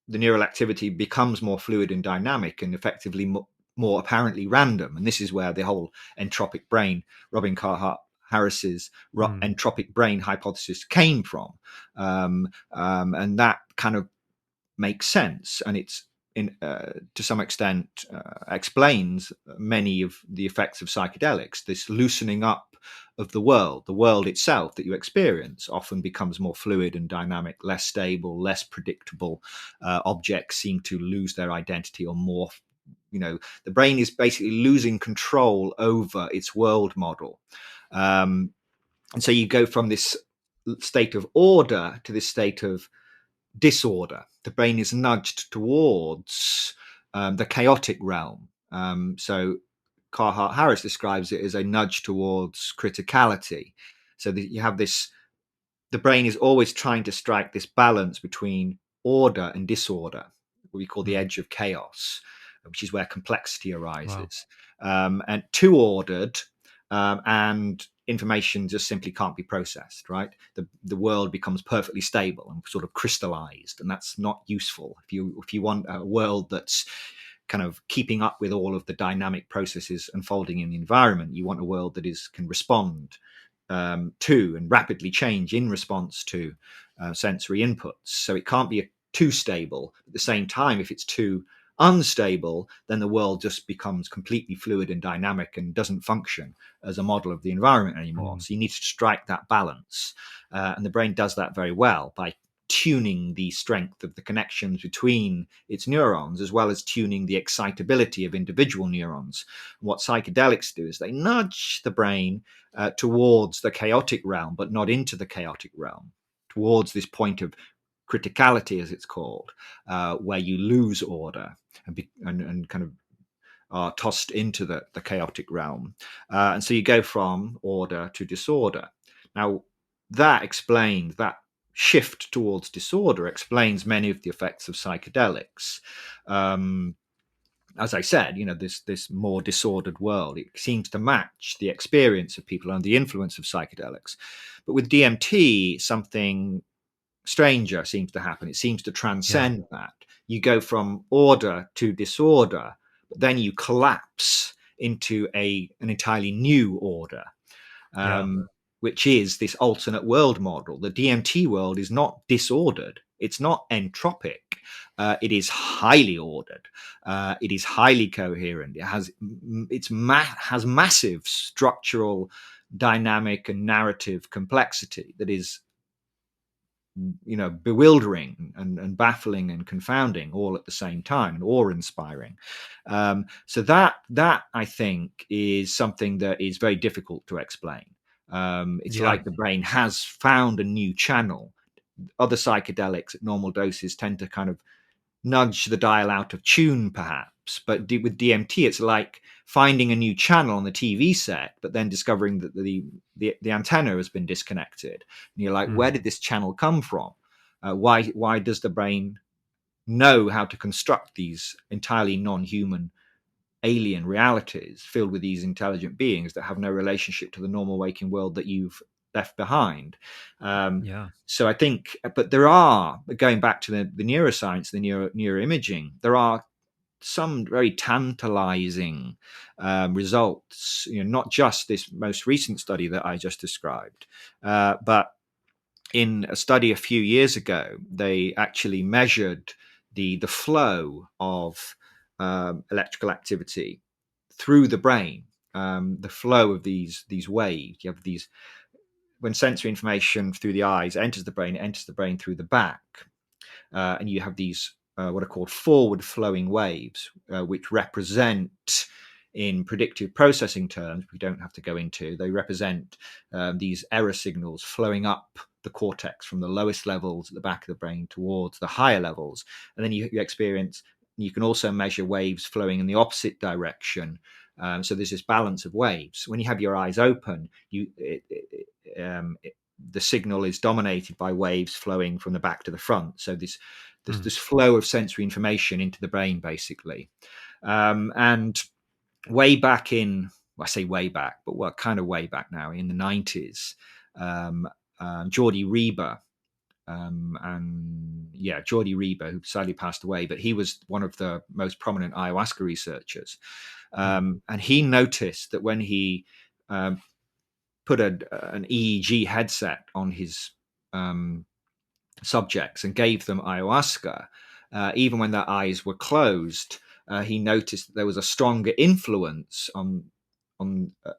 the neural activity becomes more fluid and dynamic and effectively more apparently random. And this is where the whole entropic brain, Robin Carhart Harris's Mm. entropic brain hypothesis came from. And that kind of makes sense. And it's to some extent explains many of the effects of psychedelics. This loosening up of the world itself that you experience often becomes more fluid and dynamic, less stable, less predictable. Objects seem to lose their identity or morph. The brain is basically losing control over its world model. And so you go from this state of order to this state of disorder. The brain is nudged towards the chaotic realm. So Carhart Harris describes it as a nudge towards criticality. So that you have this, the brain is always trying to strike this balance between order and disorder, what we call the Mm. edge of chaos, which is where complexity Wow. arises. And too ordered, and information just simply can't be processed, right? The world becomes perfectly stable and sort of crystallized, and that's not useful. If you want a world that's kind of keeping up with all of the dynamic processes unfolding in the environment, you want a world that can respond to and rapidly change in response to sensory inputs. So it can't be too stable. At the same time, if it's too unstable, then the world just becomes completely fluid and dynamic and doesn't function as a model of the environment anymore. Mm. So you need to strike that balance. And the brain does that very well by tuning the strength of the connections between its neurons, as well as tuning the excitability of individual neurons. What psychedelics do is they nudge the brain towards the chaotic realm, but not into the chaotic realm, towards this point of criticality, as it's called, where you lose order and kind of are tossed into the chaotic realm. And so you go from order to disorder. Now, that shift towards disorder explains many of the effects of psychedelics. Um, as I said, this more disordered world, it seems to match the experience of people under the influence of psychedelics. But with DMT, something stranger seems to happen. It seems to Yeah. transcend that. You go from order to disorder, but then you collapse into an entirely new order, Yeah. which is this alternate world model. The DMT world is not disordered. It's not entropic. It is highly ordered. It is highly coherent. Has massive structural, dynamic, and narrative complexity that is bewildering and baffling and confounding all at the same time, and awe-inspiring. So that I think is something that is very difficult to explain. It's Yeah. like the brain has found a new channel. Other psychedelics at normal doses tend to kind of nudge the dial out of tune, perhaps, maps. But with DMT, it's like finding a new channel on the TV set, but then discovering that the antenna has been disconnected. And you're like, where Mm. did this channel come from? Why does the brain know how to construct these entirely non-human alien realities filled with these intelligent beings that have no relationship to the normal waking world that you've left behind? Yeah. So I think, but there are, going back to the neuroscience, the neuroimaging, there are some very tantalizing results, not just this most recent study that I just described, but in a study a few years ago, they actually measured the flow of electrical activity through the brain, the flow of these waves. You have these, when sensory information through the eyes enters the brain, it enters the brain through the back, and you have these what are called forward flowing waves, which represent, in predictive processing terms, we don't have to go into, they represent these error signals flowing up the cortex from the lowest levels at the back of the brain towards the higher levels. And then you experience, you can also measure waves flowing in the opposite direction. So there's this balance of waves. When you have your eyes open, the signal is dominated by waves flowing from the back to the front. So this flow of sensory information into the brain, basically. And way back in, well, I say way back, but what kind of way back now, in the 90s, Jordi Reba, Jordi Reba, who sadly passed away, but he was one of the most prominent ayahuasca researchers. And he noticed that when he put an EEG headset on his subjects and gave them ayahuasca, even when their eyes were closed, he noticed that there was a stronger influence on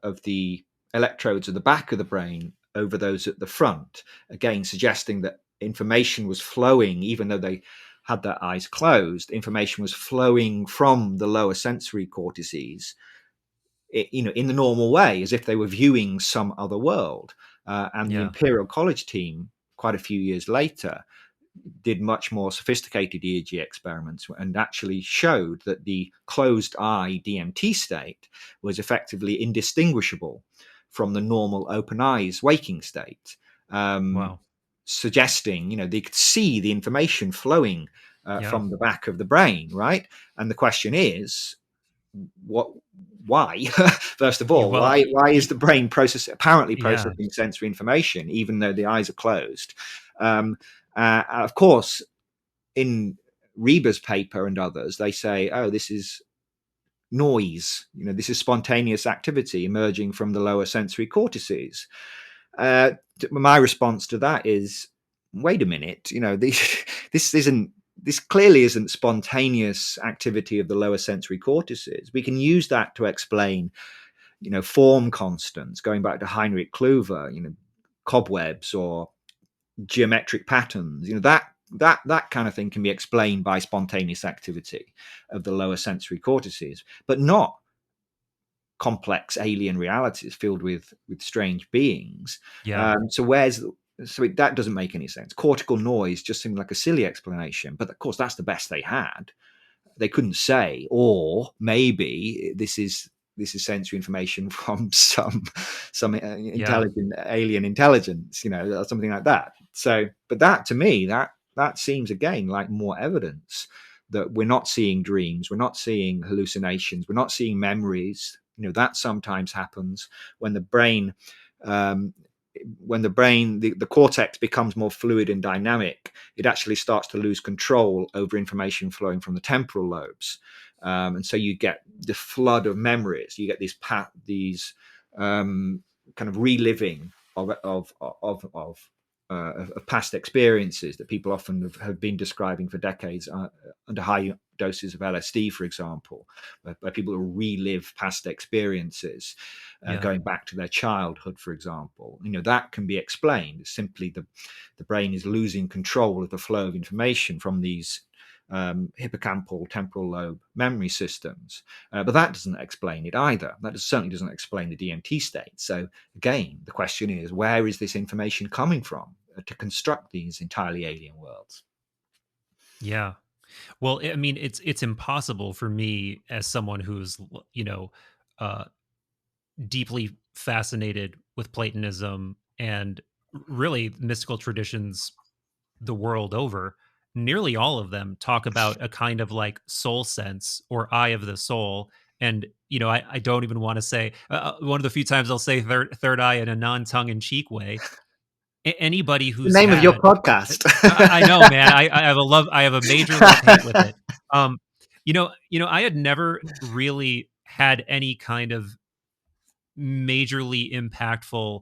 of the electrodes at the back of the brain over those at the front, again suggesting that information was flowing, even though they had their eyes closed. Information was flowing from the lower sensory cortices, in the normal way, as if they were viewing some other world. And the Yeah. Imperial College team, quite a few years later, did much more sophisticated EEG experiments and actually showed that the closed eye DMT state was effectively indistinguishable from the normal open eyes waking state, Wow. suggesting, they could see the information flowing Yeah. from the back of the brain, right? And the question is, why? First of all, Well, why is the brain apparently yeah. processing sensory information even though the eyes are closed? Of course, in Reba's paper and others, they say, oh, this is noise, this is spontaneous activity emerging from the lower sensory cortices. My response to that is, wait a minute, this clearly isn't spontaneous activity of the lower sensory cortices. We can use that to explain, form constants, going back to Heinrich Kluwer, cobwebs or geometric patterns, that kind of thing can be explained by spontaneous activity of the lower sensory cortices, but not complex alien realities filled with strange beings. Yeah. That doesn't make any sense. Cortical noise just seemed like a silly explanation, but of course that's the best they had. They couldn't say, or maybe this is sensory information from some Yeah. intelligent alien intelligence, or something like that. So, but that, to me, that seems again like more evidence that we're not seeing dreams, we're not seeing hallucinations, we're not seeing memories. That sometimes happens when the brain the cortex becomes more fluid and dynamic. It actually starts to lose control over information flowing from the temporal lobes, and so you get the flood of memories. You get these kind of reliving of past experiences that people often have been describing for decades under high doses of LSD, for example, where people relive past experiences, Yeah. going back to their childhood, for example. That can be explained. Simply the brain is losing control of the flow of information from these hippocampal temporal lobe memory systems. But that doesn't explain it either. That certainly doesn't explain the DMT state. So again, the question is, where is this information coming from to construct these entirely alien worlds? Yeah. Well, I mean, it's impossible for me as someone who's, you know, uh, deeply fascinated with Platonism and really mystical traditions the world over. Nearly all of them talk about a kind of like soul sense or eye of the soul. And I don't even want to say one of the few times I'll say third eye in a non-tongue in cheek way. Anybody The who's name of your had podcast. I know, man. I have a major love hate with it. Um, I had never really had any kind of majorly impactful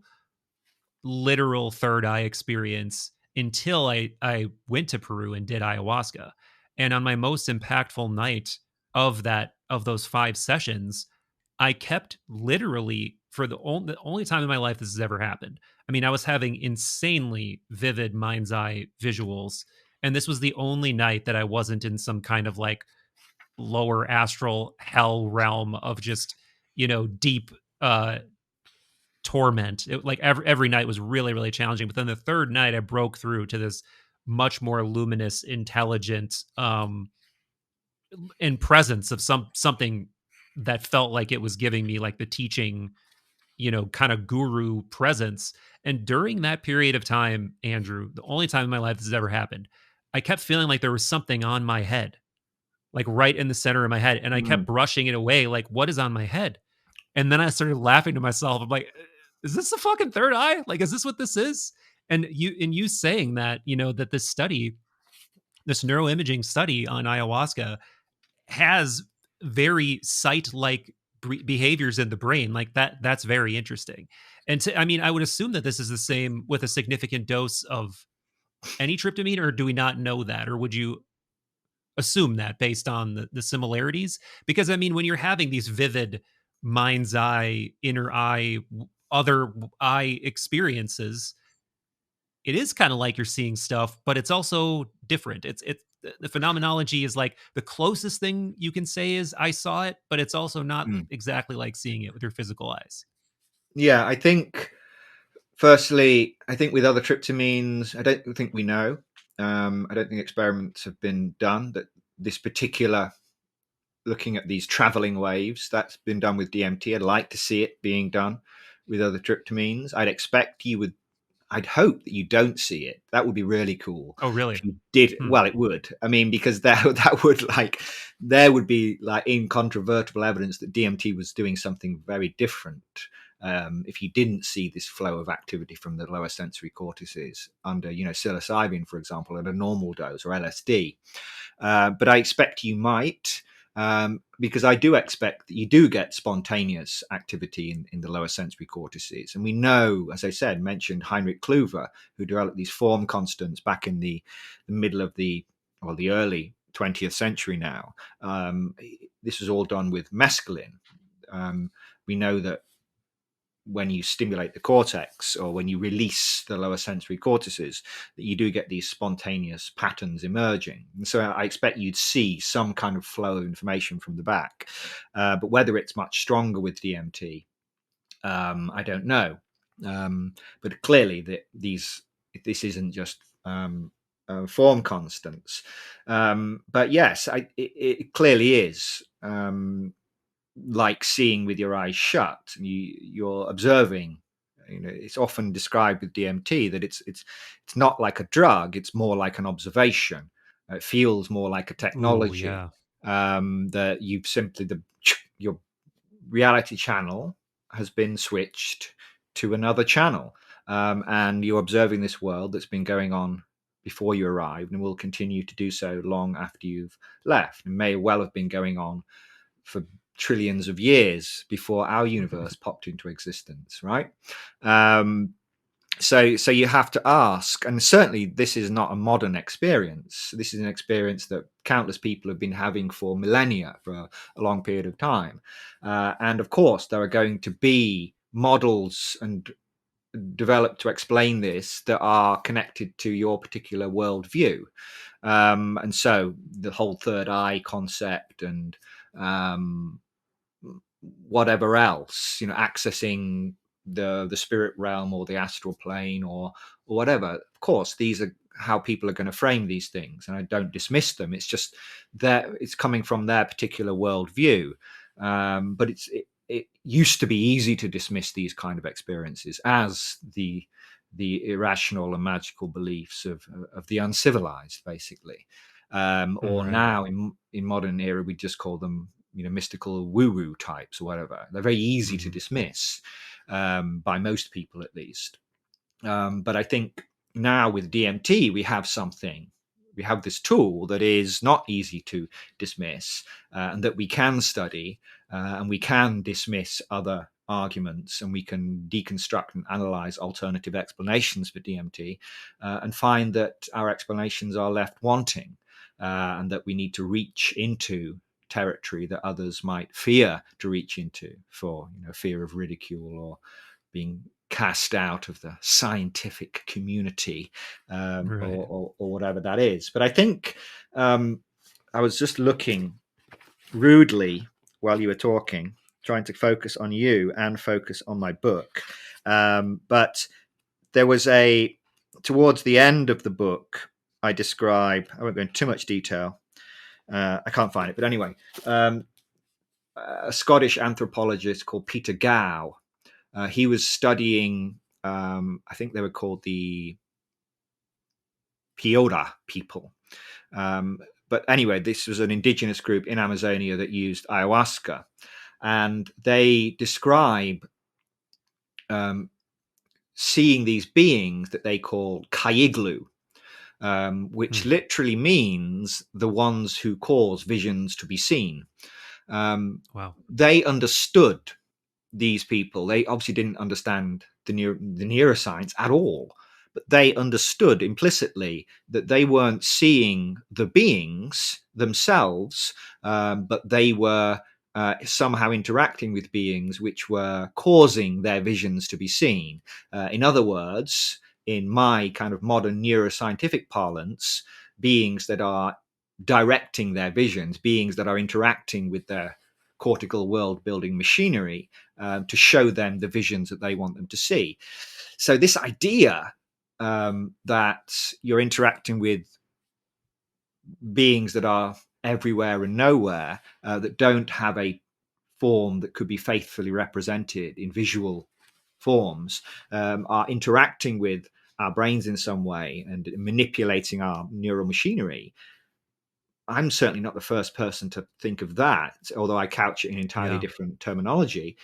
literal third eye experience until I went to Peru and did ayahuasca. And on my most impactful night of those 5 sessions, I kept literally for the only time in my life this has ever happened. I mean, I was having insanely vivid mind's eye visuals, and this was the only night that I wasn't in some kind of like lower astral hell realm of just, deep uh torment. Like every night was really really challenging, but then the third night I broke through to this much more luminous, intelligent in presence of something that felt like it was giving me like the teaching, kind of guru presence. And during that period of time, Andrew, the only time in my life this has ever happened, I kept feeling like there was something on my head, like right in the center of my head, and I kept Mm. brushing it away like, what is on my head? And then I started laughing to myself. I'm like, is this the fucking third eye? Like, is this what this is? And you saying that, that this study, this neuroimaging study on ayahuasca has very sight-like behaviors in the brain, like that's very interesting. And I mean, I would assume that this is the same with a significant dose of any tryptamine, or do we not know that? Or would you assume that based on the similarities? Because I mean, when you're having these vivid mind's eye, inner eye, other eye experiences, it is kind of like you're seeing stuff, but it's also different. It's the phenomenology is like the closest thing you can say is I saw it, but it's also not Mm. exactly like seeing it with your physical eyes. Yeah, I think firstly, I think with other tryptamines, I don't think we know. I don't think experiments have been done that this particular looking at these traveling waves that's been done with DMT. I'd like to see it being done with other tryptamines. I'd expect you would. I'd hope that you don't see it. That would be really cool Oh, really? if you did. Hmm. Well, it would. I mean, because that would like there would be like incontrovertible evidence that DMT was doing something very different. If you didn't see this flow of activity from the lower sensory cortices under, psilocybin, for example, at a normal dose or LSD, but I expect you might, because I do expect that you do get spontaneous activity in the lower sensory cortices. And we know, as I said, mentioned Heinrich Kluver, who developed these form constants back in the middle of the early 20th century now. This was all done with mescaline. We know that when you stimulate the cortex or when you release the lower sensory cortices, that you do get these spontaneous patterns emerging. And so I expect you'd see some kind of flow of information from the back. But whether it's much stronger with DMT, I don't know. But clearly, this isn't just form constants. But yes, it clearly is. Like seeing with your eyes shut. You're observing. It's often described with DMT that it's not like a drug. It's more like an observation. It feels more like a Ooh, technology. yeah. That you've simply your reality channel has been switched to another channel, and you're observing this world that's been going on before you arrived and will continue to do so long after you've left. It may well have been going on for trillions of years before our universe popped into existence, right? So you have to ask, and certainly this is not a modern experience. This is an experience that countless people have been having for millennia, for a long period of time. And of course, there are going to be models and developed to explain this that are connected to your particular worldview. And so the whole third eye concept and um, whatever else, accessing the spirit realm or the astral plane or whatever. Of course, these are how people are going to frame these things, and I don't dismiss them. It's just that it's coming from their particular worldview. But it used to be easy to dismiss these kind of experiences as the irrational and magical beliefs of the uncivilized, basically. Or Right. now in modern era, we just call them, mystical woo-woo types or whatever. They're very easy to Hmm. dismiss, by most people at least. But I think now with DMT, we have this tool that is not easy to dismiss, and that we can study, and we can dismiss other arguments, and we can deconstruct and analyze alternative explanations for DMT, and find that our explanations are left wanting, and that we need to reach into territory that others might fear to reach into for fear of ridicule or being cast out of the scientific community, Right. or whatever that is. But I think, I was just looking rudely while you were talking, trying to focus on you and focus on my book. But there was towards the end of the book, I won't go into too much detail. I can't find it, but anyway, a Scottish anthropologist called Peter Gow. He was studying, I think they were called the Peoda people. But anyway, this was an indigenous group in Amazonia that used ayahuasca. And they describe, seeing these beings that they call Kaiglu, which Hmm. literally means the ones who cause visions to be seen. Wow. They understood these people. They obviously didn't understand the neuroscience at all, but they understood implicitly that they weren't seeing the beings themselves, but they were somehow interacting with beings which were causing their visions to be seen. In other words, in my kind of modern neuroscientific parlance, beings that are directing their visions, beings that are interacting with their cortical world building machinery, to show them the visions that they want them to see. So this idea, that you're interacting with beings that are everywhere and nowhere, that don't have a form that could be faithfully represented in visual forms, are interacting with our brains in some way and manipulating our neural machinery. I'm certainly not the first person to think of that, although I couch it in entirely Yeah. different terminology.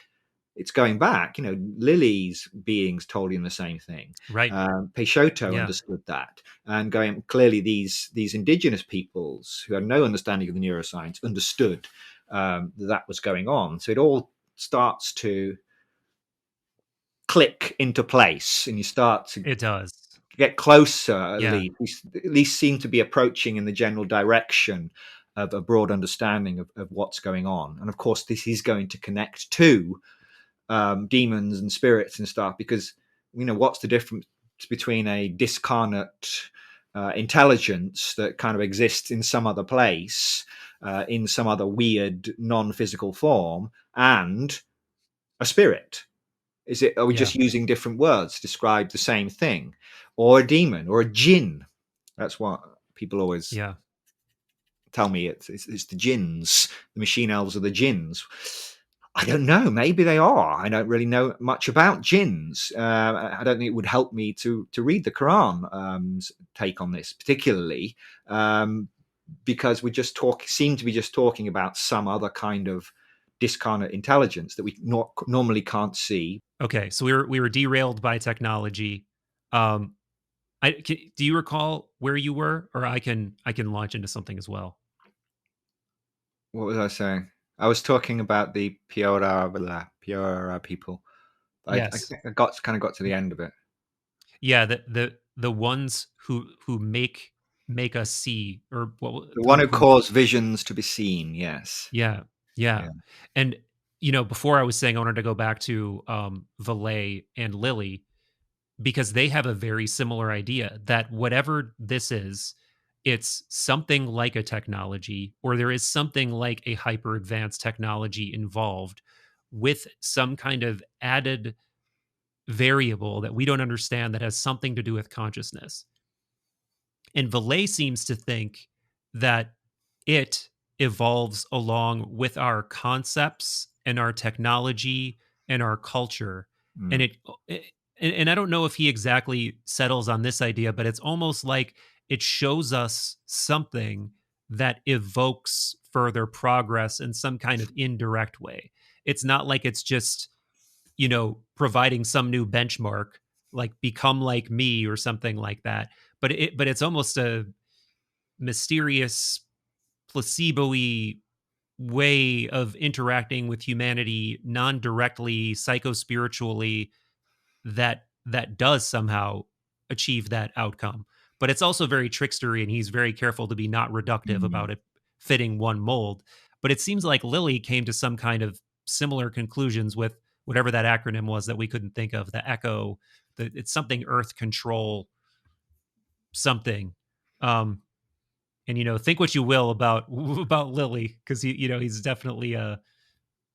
It's going back, Lily's beings told him the same thing. Right. Peixoto Yeah. understood that, and going clearly, these indigenous peoples who had no understanding of the neuroscience understood, that was going on. So it all starts to click into place, and you start to It does. get closer, at Yeah. least. We at least seem to be approaching in the general direction of a broad understanding of what's going on. And of course, this is going to connect to, demons and spirits and stuff, because what's the difference between a discarnate, intelligence that kind of exists in some other place, in some other weird non-physical form, and a spirit? Are we Yeah. just using different words to describe the same thing? Or a demon or a jinn? That's what people always Yeah. tell me. It's the jinns. The machine elves are the jinns. I don't know. Maybe they are. I don't really know much about jinns. I don't think it would help me to read the Quran, take on this particularly, because we seem to be just talking about some other kind of discarnate intelligence that we normally can't see. Okay. So we were derailed by technology. Um, do you recall where you were, or I can launch into something as well. What was I saying? I was talking about the Piora people. Yes. I kind of got to the end of it. Yeah. The ones who make us see, or The one who who who caused visions to be seen. Yes. Yeah, yeah. Yeah. And before I was saying I wanted to go back to Valet and Lily, because they have a very similar idea that whatever this is, it's something like a technology, or there is something like a hyper advanced technology involved with some kind of added variable that we don't understand that has something to do with consciousness. And Valet seems to think that it evolves along with our concepts and our technology and our culture. And Mm. and I don't know if he exactly settles on this idea, but it's almost like it shows us something that evokes further progress in some kind of indirect way. It's not like it's just, providing some new benchmark, like become like me or something like that. But it's almost a mysterious placebo-y way of interacting with humanity non-directly, psycho-spiritually, that does somehow achieve that outcome. But it's also very trickstery, and he's very careful to be not reductive about Mm. it fitting one mold. But it seems like Lilly came to some kind of similar conclusions with whatever that acronym was that we couldn't think of, the echo, it's something earth control something. um and think what you will about about Lilly, because he's definitely a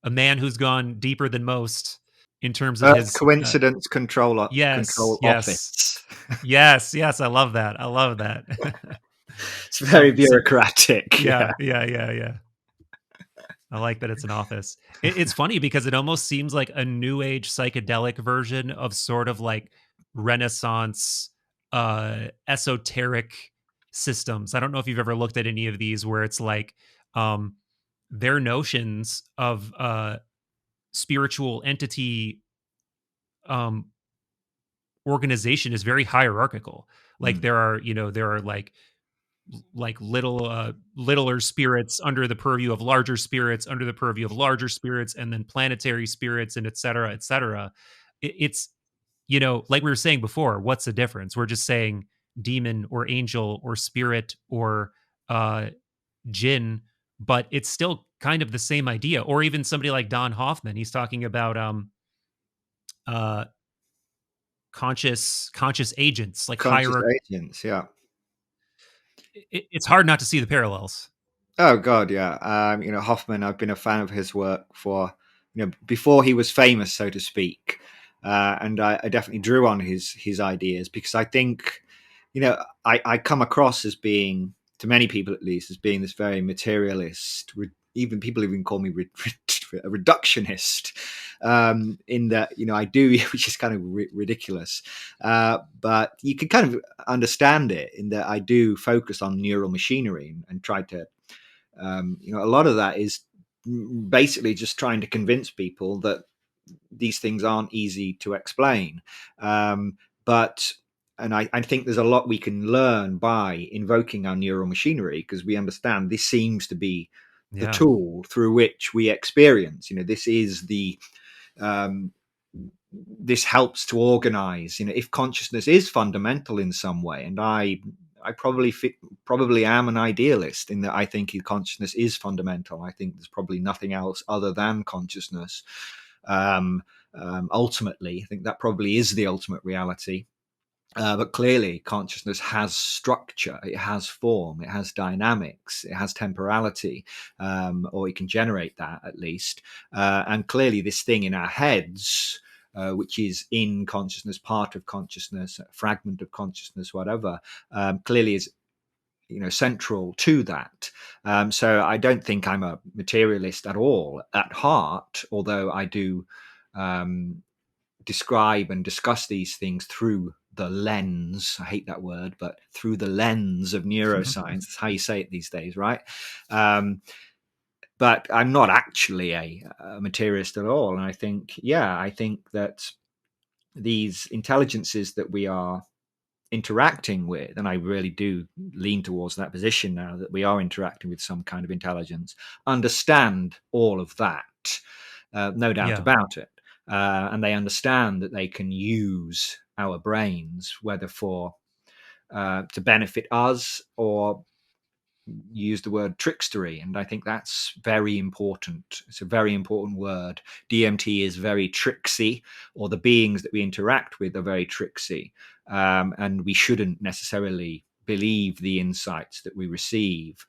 man who's gone deeper than most in terms of Earth his coincidence yes, control yes, office. yes, yes. I love that. I love that. It's very Some bureaucratic. yeah, Yeah. yeah, yeah, yeah. I like that it's an office. It's funny because it almost seems like a new age psychedelic version of sort of like Renaissance esoteric systems. I don't know if you've ever looked at any of these where it's like um their notions of spiritual entity um organization is very hierarchical. Like Mm. there are like littler spirits under the purview of larger spirits, under the purview of larger spirits, and then planetary spirits, and et cetera, et cetera. It's like we were saying before, what's the difference? We're just saying demon or angel or spirit or uh jinn, but it's still kind of the same idea. Or even somebody like Don Hoffman, he's talking about uh conscious agents, like Conscious hierarchy. agents. Yeah. It's hard not to see the parallels. Oh God, yeah. Hoffman. I've been a fan of his work for before he was famous, so to speak, and I definitely drew on his ideas because I think I come across as being, to many people at least, as being this very materialist. Even people even call me a reductionist. In that I do, which is kind of ridiculous, but you can kind of understand it in that I do focus on neural machinery and try to a lot of that is basically just trying to convince people that these things aren't easy to explain. But and I think there's a lot we can learn by invoking our neural machinery because we understand this seems to be the Yeah. tool through which we experience. This is the um, this helps to organize. If consciousness is fundamental in some way, and I probably am an idealist in that I think consciousness is fundamental. I think there's probably nothing else other than consciousness. Um, Ultimately, I think that probably is the ultimate reality. But clearly, consciousness has structure, it has form, it has dynamics, it has temporality, or it can generate that at least. And clearly, this thing in our heads, which is in consciousness, part of consciousness, a fragment of consciousness, whatever, clearly is central to that. So I don't think I'm a materialist at all at heart, although I do um, describe and discuss these things through the lens. I hate that word, but through the lens of neuroscience. That's how you say it these days, right? Um, but I'm not actually a materialist at all. And I think that these intelligences that we are interacting with, and I really do lean towards that position now that we are interacting with some kind of intelligence, understand all of that, no doubt Yeah. about it. And they understand that they can use our brains, whether for to benefit us or use the word trickstery, and I think that's very important. It's a very important word. DMT is very tricksy, or the beings that we interact with are very tricksy, and we shouldn't necessarily believe the insights that we receive,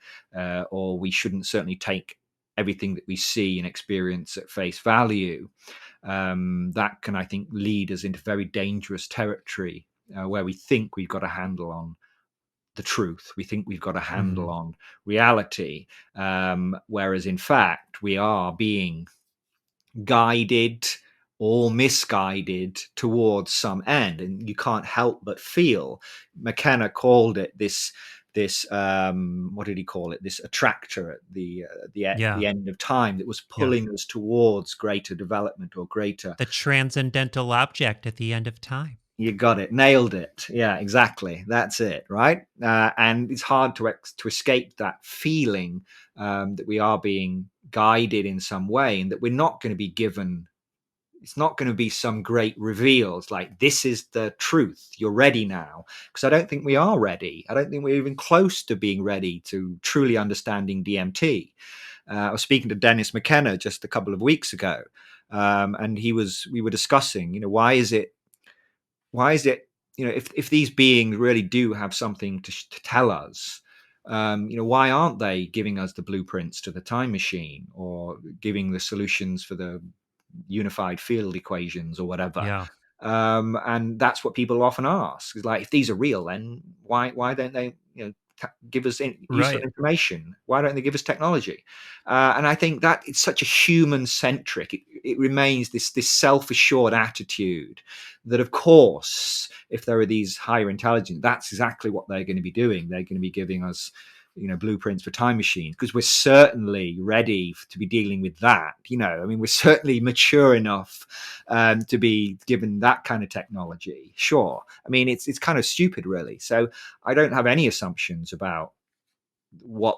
or we shouldn't certainly take everything that we see and experience at face value. That can, I think, lead us into very dangerous territory where we think we've got a handle on the truth. We think we've got a handle Mhm. on reality, whereas in fact we are being guided or misguided towards some end, and you can't help but feel. McKenna called it this what did he call it, this attractor at Yeah. the end of time that was Yeah. pulling us towards greater development or greater. The transcendental object at the end of time. You got it, nailed it. Yeah, exactly, that's it, right? And it's hard to escape that feeling, that we are being guided in some way, and that we're not going to be given, it's not going to be some great reveals like, this is the truth, you're ready now. Because I don't think we are ready. I don't think we're even close to being ready to truly understanding DMT. I was speaking to Dennis McKenna just a couple of weeks ago, and we were discussing, why is it, if these beings really do have something to tell us, why aren't they giving us the blueprints to the time machine, or giving the solutions for the unified field equations or whatever? Yeah. And that's what people often ask, is like, if these are real, then why don't they, give us useful Right. information? Why don't they give us technology? And I think that it's such a human centric. It remains this self assured attitude that, of course, if there are these higher intelligence, that's exactly what they're going to be doing. They're going to be giving us, blueprints for time machines, because we're certainly ready to be dealing with that. I mean, we're certainly mature enough, to be given that kind of technology. Sure. I mean, it's kind of stupid, really. So I don't have any assumptions about why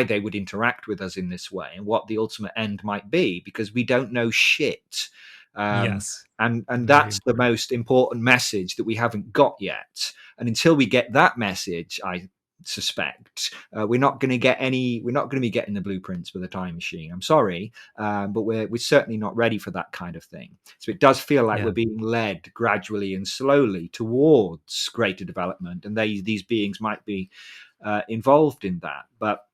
they would interact with us in this way, and what the ultimate end might be, because we don't know shit. Yes. And Very that's the important. most important message that we haven't got yet. And until we get that message, I suspect, we're not going to get any. We're not going to be getting the blueprints for the time machine. I'm sorry, but we're certainly not ready for that kind of thing. So it does feel like Yeah. we're being led gradually and slowly towards greater development, and these beings might be involved in that. But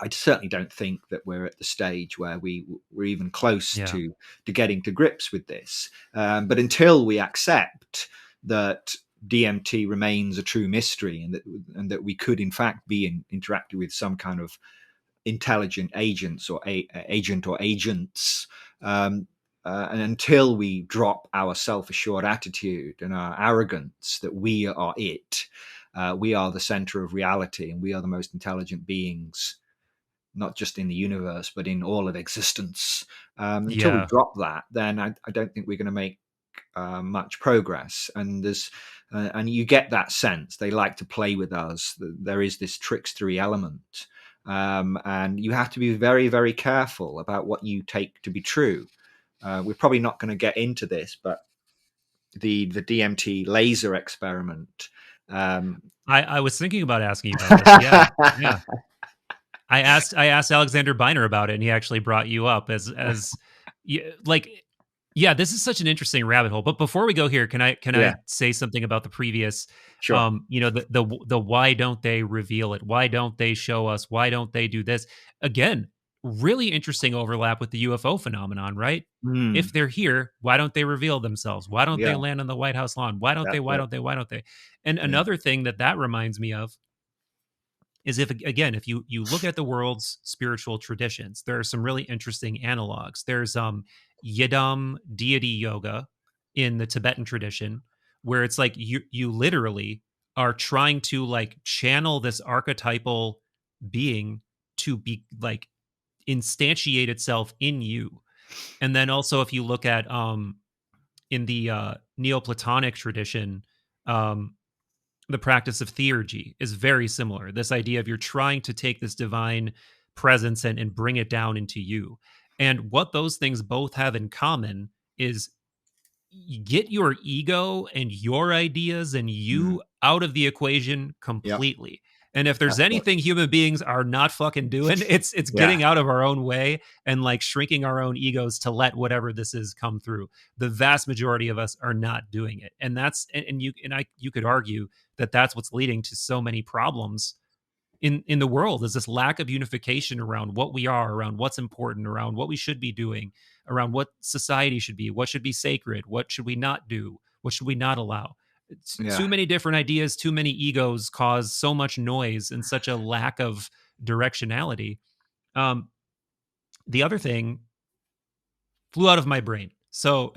I certainly don't think that we're at the stage where we're even close Yeah. to getting to grips with this. But until we accept that DMT remains a true mystery, and that we could in fact be interacting with some kind of intelligent agents, or agent or agents, and until we drop our self-assured attitude and our arrogance that we are it, we are the center of reality, and we are the most intelligent beings, not just in the universe, but in all of existence. Until we Yeah. drop that, then I don't think we're going to make much progress. And you get that sense they like to play with us. There is this trickstery element, and you have to be very, very careful about what you take to be true. We're probably not going to get into this, but the DMT laser experiment. Um, I was thinking about asking you about this. Yeah. Yeah. I asked Alexander Biner about it, and he actually brought you up as like, yeah, this is such an interesting rabbit hole. But before we go here, can yeah, I say something about the previous, sure. the why don't they reveal it? Why don't they show us? Why don't they do this? Again, really interesting overlap with the UFO phenomenon, right? If Mm, they're here, why don't they reveal themselves? Why don't they yeah, land on the White House lawn? Why don't they? that's Why it. don't they? Why don't they? And Yeah. another thing that reminds me of is, if again, if you look at the world's spiritual traditions, there are some really interesting analogs. There's yidam deity yoga in the Tibetan tradition, where it's like you literally are trying to like channel this archetypal being to be like instantiate itself in you. And then also, if you look at in the Neoplatonic tradition, um the practice of theurgy is very similar. This idea of you're trying to take this divine presence and bring it down into you. And what those things both have in common is, get your ego and your ideas and Mm, you out of the equation yeah, completely. And if there's that's it. anything human beings are not fucking doing, it's Yeah. getting out of our own way and like shrinking our own egos to let whatever this is come through. The vast majority of us are not doing it. And that's you could argue that that's what's leading to so many problems in the world, is this lack of unification around what we are, around what's important, around what we should be doing, around what society should be, what should be sacred, what should we not do, what should we not allow. Yeah. Too many different ideas, too many egos cause so much noise and such a lack of directionality. Um, the other thing flew out of my brain. So,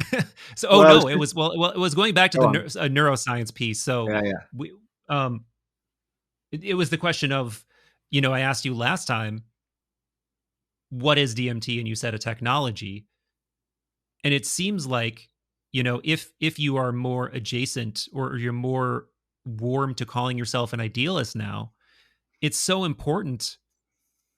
oh Well, it's no, it just, was it was going back to go the on. neuroscience piece. So Yeah, yeah. we, it was the question of, I asked you last time, what is DMT, and you said a technology, and it seems like, if you are more adjacent, or you're more warm to calling yourself an idealist now, it's so important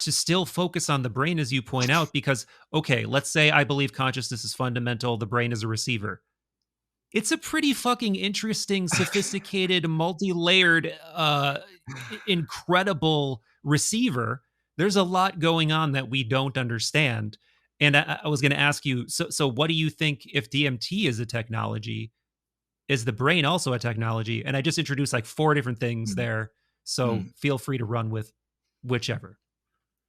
to still focus on the brain, as you point out, because, okay, let's say I believe consciousness is fundamental, the brain is a receiver. It's a pretty fucking interesting, sophisticated, multi-layered, incredible receiver. There's a lot going on that we don't understand. And I was going to ask you, so what do you think, if DMT is a technology, is the brain also a technology? And I just introduced like four different things Mm, there. So mm. feel free to run with whichever.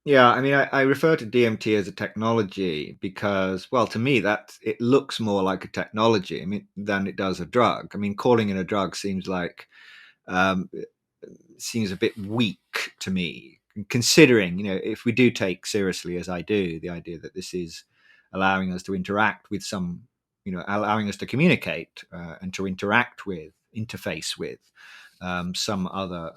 Yeah, I mean, I refer to DMT as a technology because, well, to me, that it looks more like a technology, I mean, than it does a drug. I mean, calling it a drug seems like um, seems a bit weak to me, considering, if we do take seriously, as I do, the idea that this is allowing us to interact with some, allowing us to communicate and to interact with, interface with some other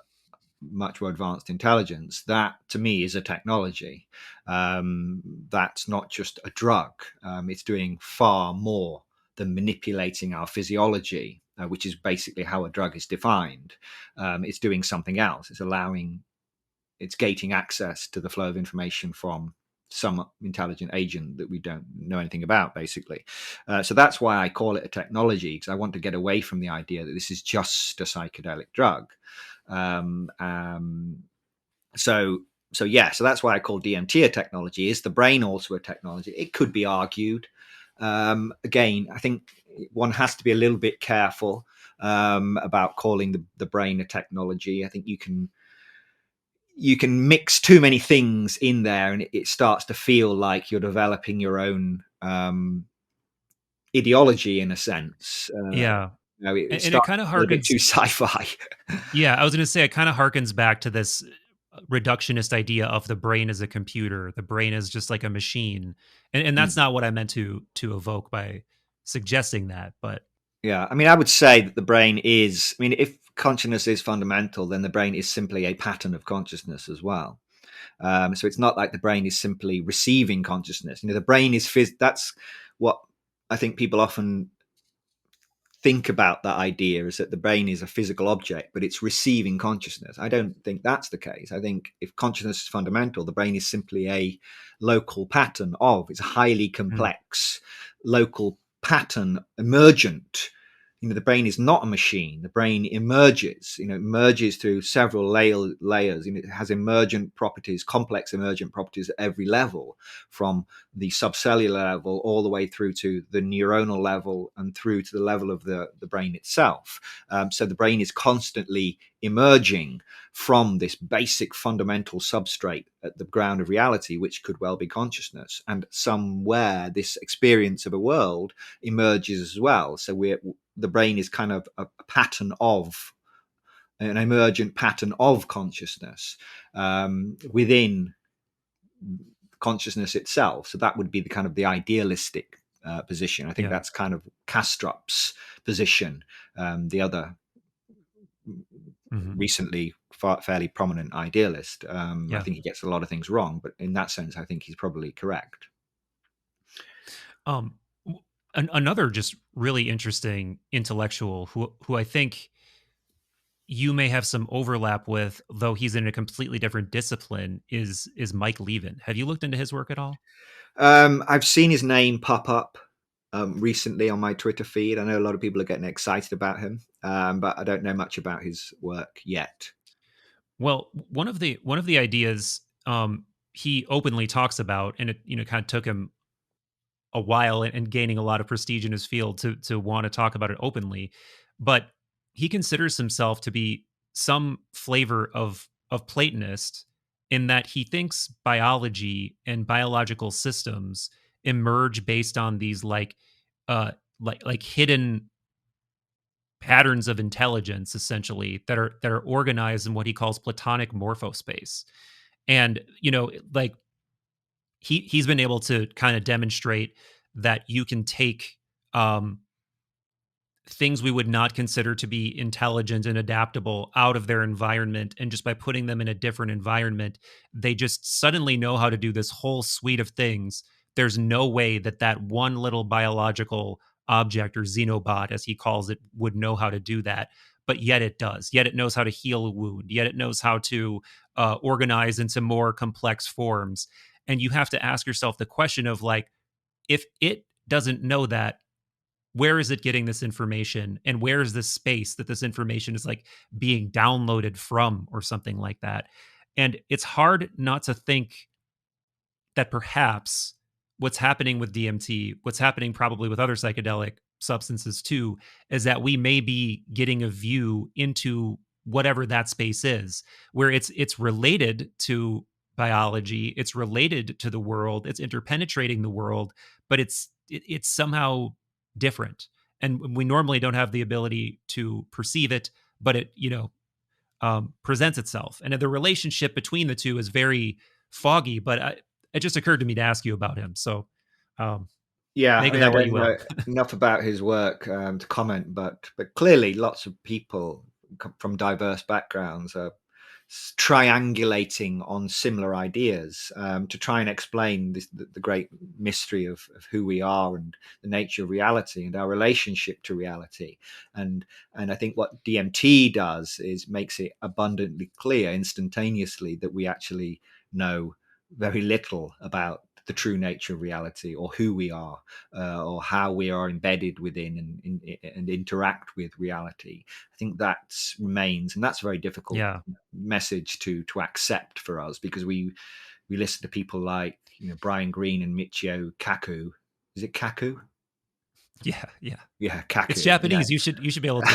much more advanced intelligence. That to me is a technology. That's not just a drug. It's doing far more than manipulating our physiology, which is basically how a drug is defined. It's doing something else. It's gating access to the flow of information from some intelligent agent that we don't know anything about, basically. So that's why I call it a technology, because I want to get away from the idea that this is just a psychedelic drug. Um, um, so so that's why I call DMT a technology. Is the brain also a technology? It could be argued. Again, I think one has to be a little bit careful about calling the brain a technology. I think you can mix too many things in there, and it starts to feel like you're developing your own ideology in a sense. Yeah. It And it starts kind of to feel a bit harkens. too sci-fi. Yeah, I was going to say, it kind of harkens back to this reductionist idea of the brain as a computer, the brain is just like a machine, and that's Mm. not what I meant to evoke by suggesting that. But Yeah, I mean, I would say that the brain is. I mean, if consciousness is fundamental, then the brain is simply a pattern of consciousness as well. So it's not like the brain is simply receiving consciousness. The brain is That's what I think people often think about, that idea, is that the brain is a physical object, but it's receiving consciousness. I don't think that's the case. I think if consciousness is fundamental, the brain is simply a local pattern of, it's a highly mm, complex local pattern, emergent. The brain is not a machine. The brain emerges, emerges through several layers. It has emergent properties, complex emergent properties at every level, from the subcellular level all the way through to the neuronal level and through to the level of the brain itself. So the brain is constantly emerging from this basic fundamental substrate at the ground of reality, which could well be consciousness. And somewhere this experience of a world emerges as well. So the brain is kind of a pattern of, an emergent pattern of consciousness within consciousness itself. So that would be the kind of the idealistic position. I think yeah, that's kind of Kastrup's position, the other hmm, recently fairly prominent idealist. I yeah. think he gets a lot of things wrong, but in that sense, I think he's probably correct. Um, Another just really interesting intellectual who I think you may have some overlap with, though he's in a completely different discipline, is Mike Levin. Have you looked into his work at all? I've seen his name pop up recently on my Twitter feed. I know a lot of people are getting excited about him, but I don't know much about his work yet. Well, one of the ideas, he openly talks about, and it kind of took him a while and gaining a lot of prestige in his field to want to talk about it openly, but he considers himself to be some flavor of Platonist, in that he thinks biology and biological systems emerge based on these uh hidden patterns of intelligence essentially that are organized in what he calls platonic morphospace. And like he's been able to kind of demonstrate that you can take um things we would not consider to be intelligent and adaptable out of their environment, and just by putting them in a different environment, they just suddenly know how to do this whole suite of things. There's no way that that one little biological object, or xenobot as he calls it, would know how to do that, but yet it does. Yet it knows how to heal a wound, yet it knows how to organize into more complex forms. And you have to ask yourself the question of, like, if it doesn't know that, where is it getting this information, and where is this space that this information is like being downloaded from, or something like that. And it's hard not to think that perhaps what's happening with DMT, what's happening probably with other psychedelic substances too, is that we may be getting a view into whatever that space is, where it's related to biology, it's related to the world, it's interpenetrating the world, but it's somehow different. And we normally don't have the ability to perceive it, but it, presents itself. And the relationship between the two is very foggy, but it just occurred to me to ask you about him. So um, Yeah, I make of mean, I that what don't you know will. enough about his work to comment, but clearly, lots of people from diverse backgrounds are triangulating on similar ideas to try and explain the great mystery of who we are and the nature of reality and our relationship to reality. And I think what DMT does is makes it abundantly clear instantaneously that we actually know very little about the true nature of reality, or who we are, or how we are embedded within and interact with reality. I think that remains, and that's a very difficult Yeah. message to accept for us, because we listen to people like Brian Greene and Michio Kaku. Is it Kaku? Yeah. Yeah. Yeah, It's Kaku. Yeah. Japanese. You should be able to.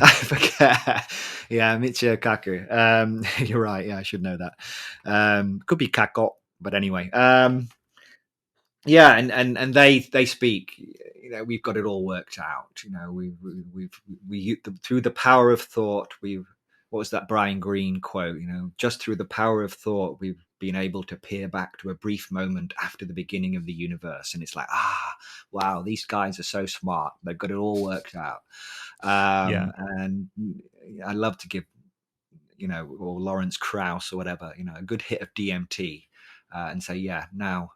I forget. Yeah, Michio Kaku. You're right. Yeah, I should know that. Could be Kako, but anyway. Yeah, and they speak. We've got it all worked out. Through the power of thought, we've, what was that Brian Greene quote? Just through the power of thought, we've been able to peer back to a brief moment after the beginning of the universe. And it's like, wow, these guys are so smart. They've got it all worked out. Yeah. And I love to give, or Lawrence Krauss or whatever, a good hit of DMT, and say, yeah, now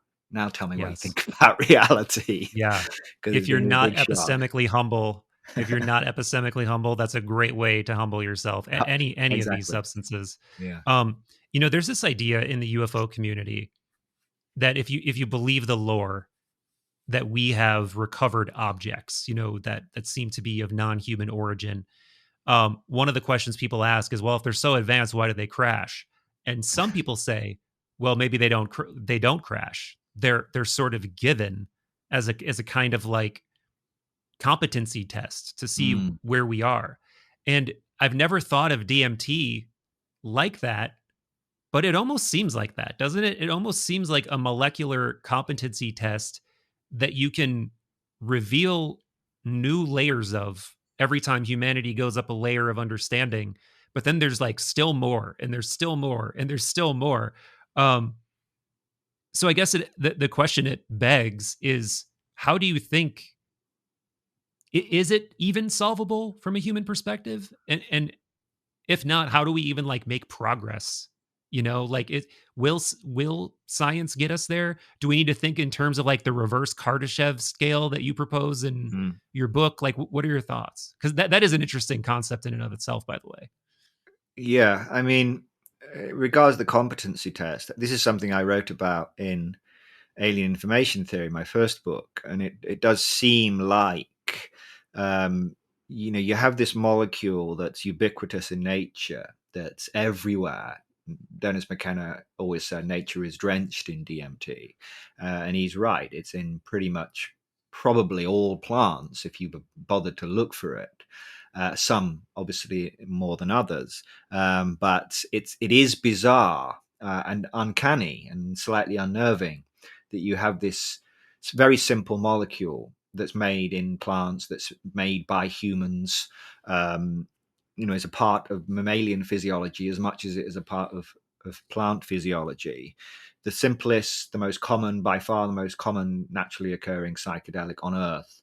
tell me what you Yes. think about reality, Yeah. because If it's you're going to be a not big shock. epistemically humble, if you're not epistemically humble, that's a great way to humble yourself. Any of these Exactly. substances. Yeah. Um, there's this idea in the UFO community that if you believe the lore, that we have recovered objects, that seem to be of non-human origin. One of the questions people ask is, well, if they're so advanced, why do they crash? And some people say, well, maybe they don't crash. They're sort of given as a kind of like competency test to see Mm. where we are. And I've never thought of DMT like that, but it almost seems like that, doesn't it? It almost seems like a molecular competency test that you can reveal new layers of every time humanity goes up a layer of understanding. But then there's like still more, and there's still more, and there's still more. Um, so I guess the question it begs is, how do you think, is it even solvable from a human perspective? And if not, how do we even like make progress? Like, it will science get us there? Do we need to think in terms of like the reverse Kardashev scale that you propose in Mm. your book? Like, what are your thoughts? Because that is an interesting concept in and of itself, by the way. Yeah, I mean, regards the competency test, this is something I wrote about in Alien Information Theory, my first book, and it does seem like um, you have this molecule that's ubiquitous in nature, that's everywhere. Terence McKenna always said nature is drenched in DMT, and he's right. It's in pretty much probably all plants if you bother to look for it. Some obviously more than others, but it is bizarre and uncanny and slightly unnerving that you have this very simple molecule that's made in plants, that's made by humans, is a part of mammalian physiology as much as it is a part of plant physiology. The simplest, the most common, by far the most common naturally occurring psychedelic on Earth,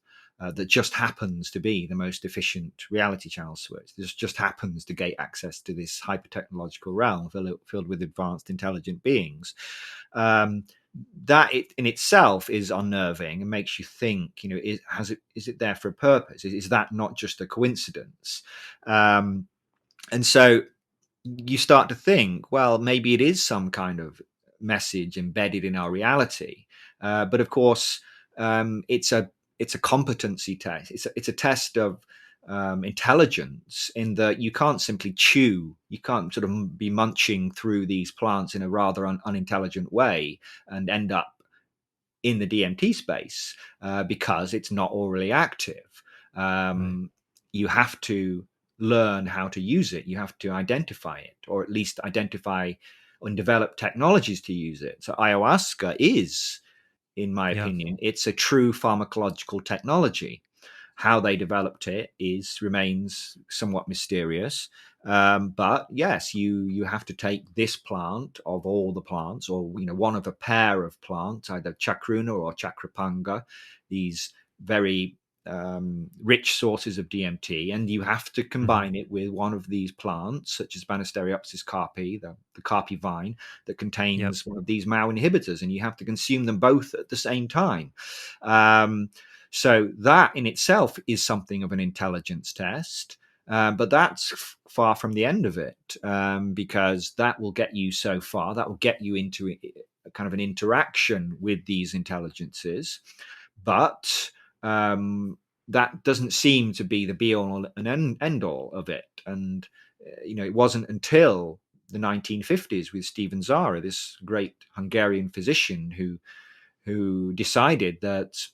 that just happens to be the most efficient reality channel switch. This just happens to gain access to this hyper-technological realm filled with advanced intelligent beings. That in itself is unnerving and makes you think, is it there for a purpose? Is that not just a coincidence? And so you start to think, well, maybe it is some kind of message embedded in our reality. But of course, it's a competency test. It's a test of intelligence, in that you can't simply chew. You can't sort of be munching through these plants in a rather unintelligent way and end up in the DMT space, because it's not orally active. Right. You have to learn how to use it. You have to identify it, or at least identify and develop technologies to use it. So ayahuasca is, in my Yeah. opinion, it's a true pharmacological technology. How they developed it remains somewhat mysterious. But yes, you have to take this plant of all the plants, or one of a pair of plants, either chacruna or chakrapanga, these very rich sources of DMT, and you have to Hmm. combine it with one of these plants, such as Banisteriopsis carpi, the carpi vine, that Yep. contains one of these MAO inhibitors, and you have to consume them both at the same time. So that in itself is something of an intelligence test. But that's far from the end of it, because that will get you so far. That will get you into a kind of an interaction with these intelligences. But that doesn't seem to be the be all and end all of it. And, it wasn't until the 1950s with Stephen Zara, this great Hungarian physician, who decided that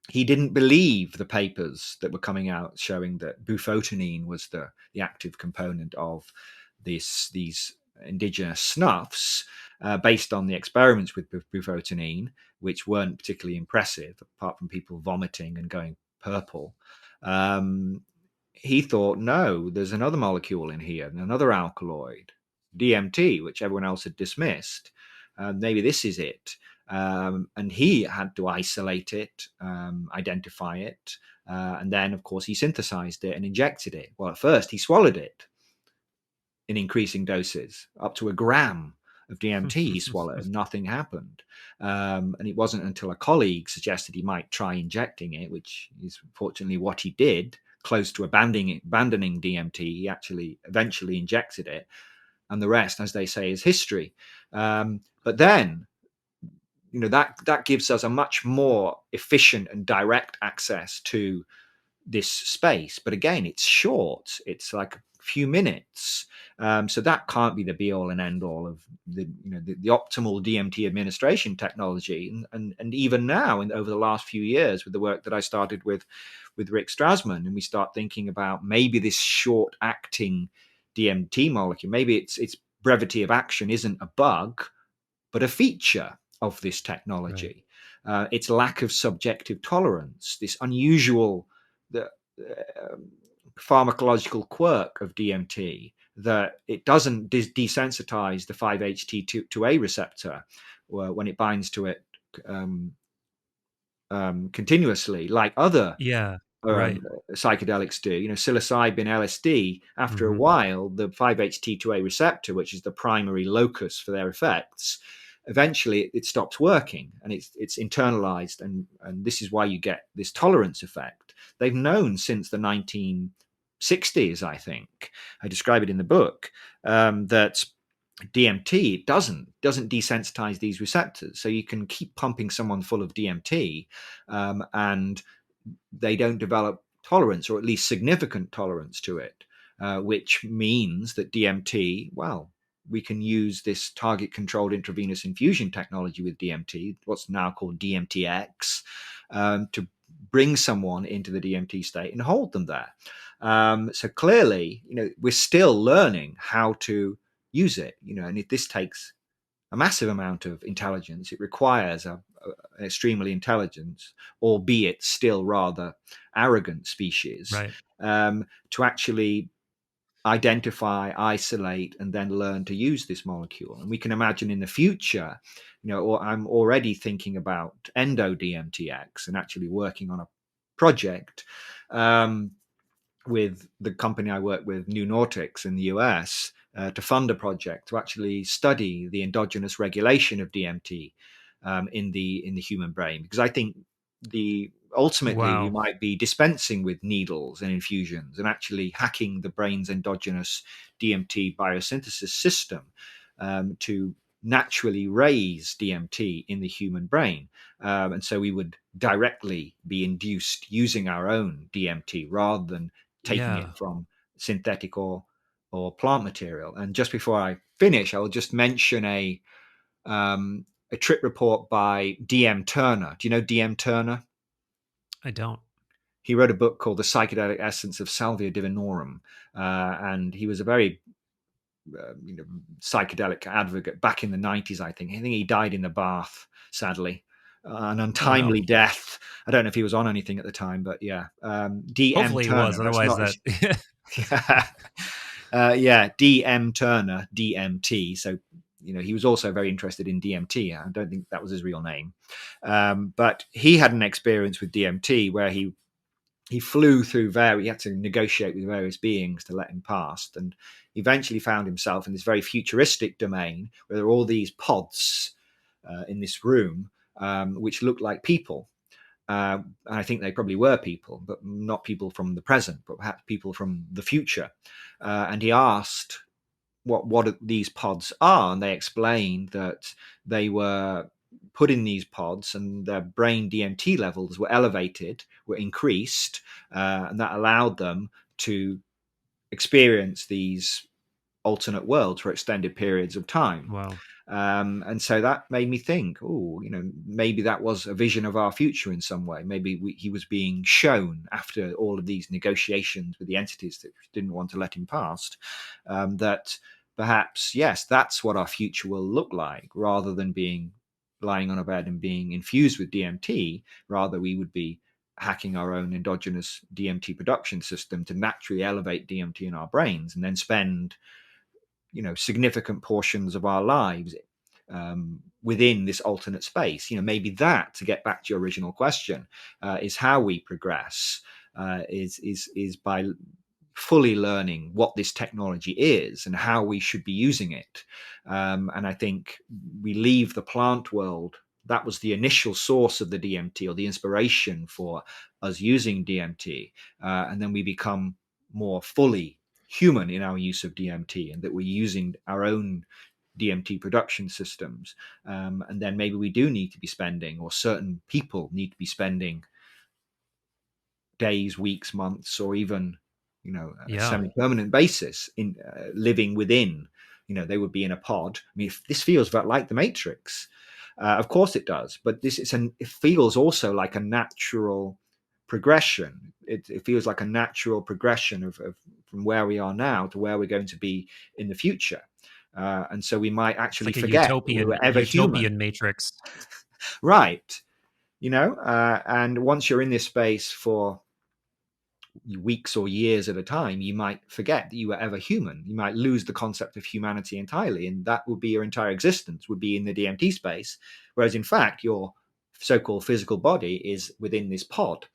he didn't believe the papers that were coming out showing that bufotenine was the active component of these indigenous snuffs, based on the experiments with bufotenine, which weren't particularly impressive, apart from people vomiting and going purple. He thought, no, there's another molecule in here, another alkaloid, DMT, which everyone else had dismissed. Maybe this is it. And he had to isolate it, identify it, and then, of course, he synthesized it and injected it. Well, at first, he swallowed it in increasing doses, up to a gram of DMT he swallowed, and nothing happened. And it wasn't until a colleague suggested he might try injecting it, which is fortunately what he did, close to abandoning DMT. He actually eventually injected it, and the rest, as they say, is history. But then, that gives us a much more efficient and direct access to this space. But again, it's short. It's like a few minutes. So that can't be the be all and end all of the optimal DMT administration technology. And even now, over the last few years, with the work that I started with Rick Strassman, and we start thinking about maybe this short acting DMT molecule, maybe its brevity of action isn't a bug, but a feature of this Right. technology. Its lack of subjective tolerance, this unusual pharmacological quirk of DMT, that it doesn't desensitize the 5-HT2A receptor when it binds to it continuously, like other Yeah. um, Right. psychedelics do. Psilocybin, LSD, after a Hmm. while, the 5-HT2A receptor, which is the primary locus for their effects, eventually it stops working, and it's internalized, and this is why you get this tolerance effect. They've known since the 1960s, I think. I describe it in the book, that DMT doesn't desensitize these receptors, so you can keep pumping someone full of DMT, and they don't develop tolerance, or at least significant tolerance to it, which means that DMT, well, we can use this target controlled intravenous infusion technology with DMT, what's now called DMTX, to bring someone into the DMT state and hold them there. So clearly, we're still learning how to use it, and this takes a massive amount of intelligence. It requires a an extremely intelligent, albeit still rather arrogant species, Right. to actually identify, isolate, and then learn to use this molecule. And we can imagine in the future, or I'm already thinking about DMTX and actually working on a project with the company I work with, Neuroscience in the US, to fund a project to actually study the endogenous regulation of DMT in the human brain, because I think ultimately we Wow. might be dispensing with needles and infusions and actually hacking the brain's endogenous DMT biosynthesis system to naturally raise DMT in the human brain. And so we would directly be induced using our own DMT rather than taking Yeah. it from synthetic or plant material. And just before I finish, I will just mention a trip report by D.M. Turner. Do you know D.M. Turner? I don't. He wrote a book called The Psychedelic Essence of Salvia Divinorum, and he was a very psychedelic advocate back in the 90s, I think. He died in the bath, sadly. An Oh no. untimely death. I don't know if he was on anything at the time, but yeah. D.M. Hopefully he was. Turner. That's Otherwise, not that. yeah, D.M. Turner, DMT. So, he was also very interested in DMT. I don't think that was his real name. But he had an experience with DMT where he flew through he had to negotiate with various beings to let him past, and eventually found himself in this very futuristic domain where there were all these pods in this room, which looked like people. And I think they probably were people, but not people from the present, but perhaps people from the future. And he asked what these pods are, and they explained that they were put in these pods and their brain DMT levels were elevated, were increased, and that allowed them to experience these alternate worlds for extended periods of time. Wow. And so that made me think, maybe that was a vision of our future in some way. Maybe he was being shown after all of these negotiations with the entities that didn't want to let him past, that perhaps, yes, that's what our future will look like, rather than lying on a bed and being infused with DMT. Rather, we would be hacking our own endogenous DMT production system to naturally elevate DMT in our brains and then spend significant portions of our lives within this alternate space. Maybe that, to get back to your original question, is how we progress, is by fully learning what this technology is and how we should be using it. And I think we leave the plant world. That was the initial source of the DMT, or the inspiration for us using DMT. And then we become more fully human in our use of DMT, and that we're using our own DMT production systems. And then maybe we do need to be spending, or certain people need to be spending, days, weeks, months, or even a Yeah. semi-permanent basis in living within. They would be in a pod. I mean, if this feels like the Matrix. Of course it does, but it feels also like a natural progression. It feels like a natural progression of from where we are now to where we're going to be in the future. And so we might It's actually like a forget that we were ever human. utopian matrix. Right. And once you're in this space for weeks or years at a time, you might forget that you were ever human. You might lose the concept of humanity entirely, and that would be your entire existence, would be in the DMT space. Whereas in fact, your so-called physical body is within this pod,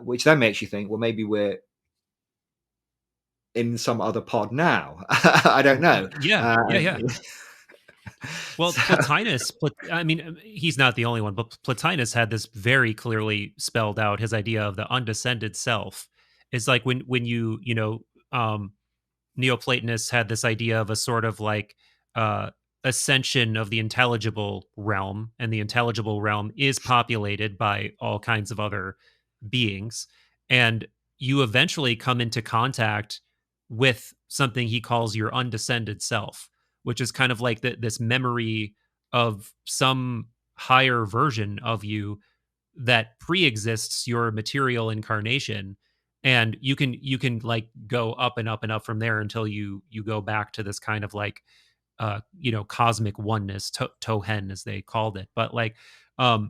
which then makes you think, well, maybe we're in some other pod now. I don't know. Yeah. Yeah. Yeah. Well, So, I mean, he's not the only one, but Plotinus had this very clearly spelled out. His idea of the undescended self is like when um, Neoplatonists had this idea of a sort of like uh, ascension of the intelligible realm, and the intelligible realm is populated by all kinds of other beings, and you eventually come into contact with something he calls your undescended self, which is kind of like this memory of some higher version of you that pre-exists your material incarnation, and you can like go up and up and up from there until you go back to this kind of like cosmic oneness, tohen as they called it. But like, but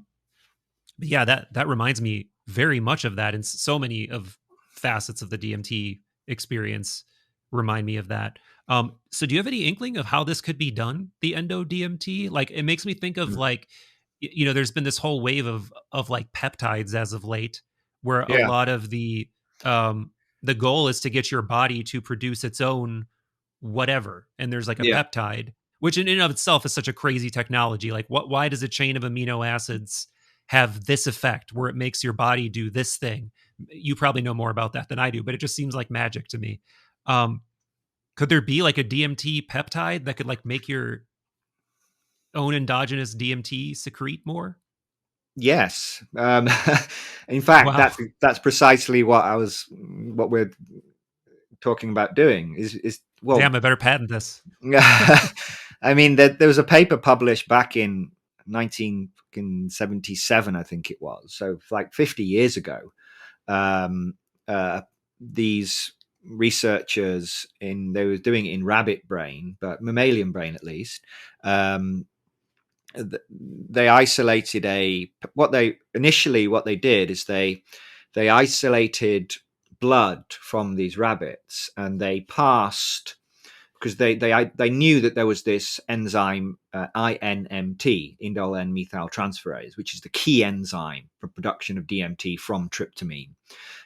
yeah, that reminds me very much of that, and so many of facets of the DMT experience remind me of that. So do you have any inkling of how this could be done, the endo DMT? Like, it makes me think of Mm. like, there's been this whole wave of like peptides as of late, where a Yeah, lot of the goal is to get your body to produce its own whatever, and there's like a yeah. peptide, which in and of itself is such a crazy technology. Like, why does a chain of amino acids have this effect where it makes your body do this thing? You probably know more about that than I do, but it just seems like magic to me. um could there be like a DMT peptide that could like make your own endogenous DMT secrete more? Yes. In fact, Wow. that's precisely what we're talking about doing. Is well, Damn, I better patent this. I mean, there was a paper published back in 1977, I think it was. So like 50 years ago, um, these researchers they were doing it in rabbit brain, but mammalian brain at least. Um, they isolated what they did is they isolated blood from these rabbits, and they passed, because they knew that there was this enzyme, INMT, indole N-methyl transferase, which is the key enzyme for production of DMT from tryptamine.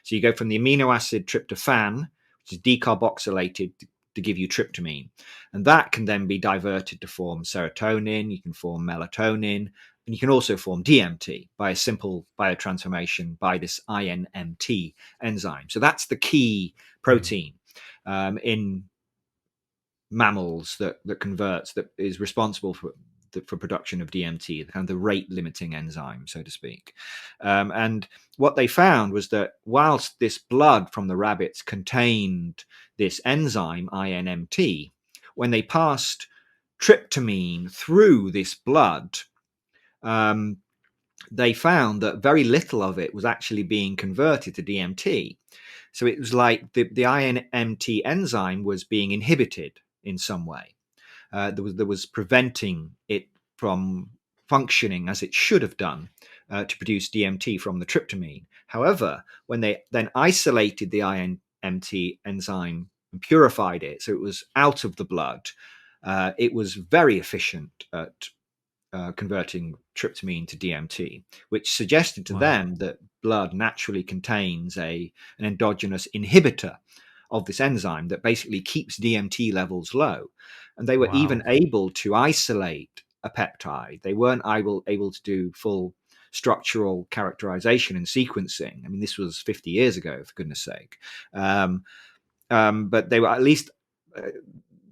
So you go from the amino acid tryptophan, which is decarboxylated to give you tryptamine, and that can then be diverted to form serotonin. You can form melatonin, and you can also form DMT by a simple biotransformation by this INMT enzyme. So that's the key Hmm. protein in mammals that converts, that is responsible for production of DMT, the kind of the rate limiting enzyme, so to speak. And what they found was that whilst this blood from the rabbits contained this enzyme INMT, when they passed tryptamine through this blood, um, they found that very little of it was actually being converted to DMT. So it was like the INMT enzyme was being inhibited in some way. There was preventing it from functioning as it should have done to produce DMT from the tryptamine. However, when they then isolated the INMT enzyme and purified it, so it was out of the blood, it was very efficient at converting tryptamine to DMT, which suggested to Wow. them that blood naturally contains an endogenous inhibitor of this enzyme that basically keeps DMT levels low. And they were even Wow. able to isolate a peptide. They weren't able to do full structural characterization and sequencing. I mean, this was 50 years ago, for goodness sake. But they were at least, uh,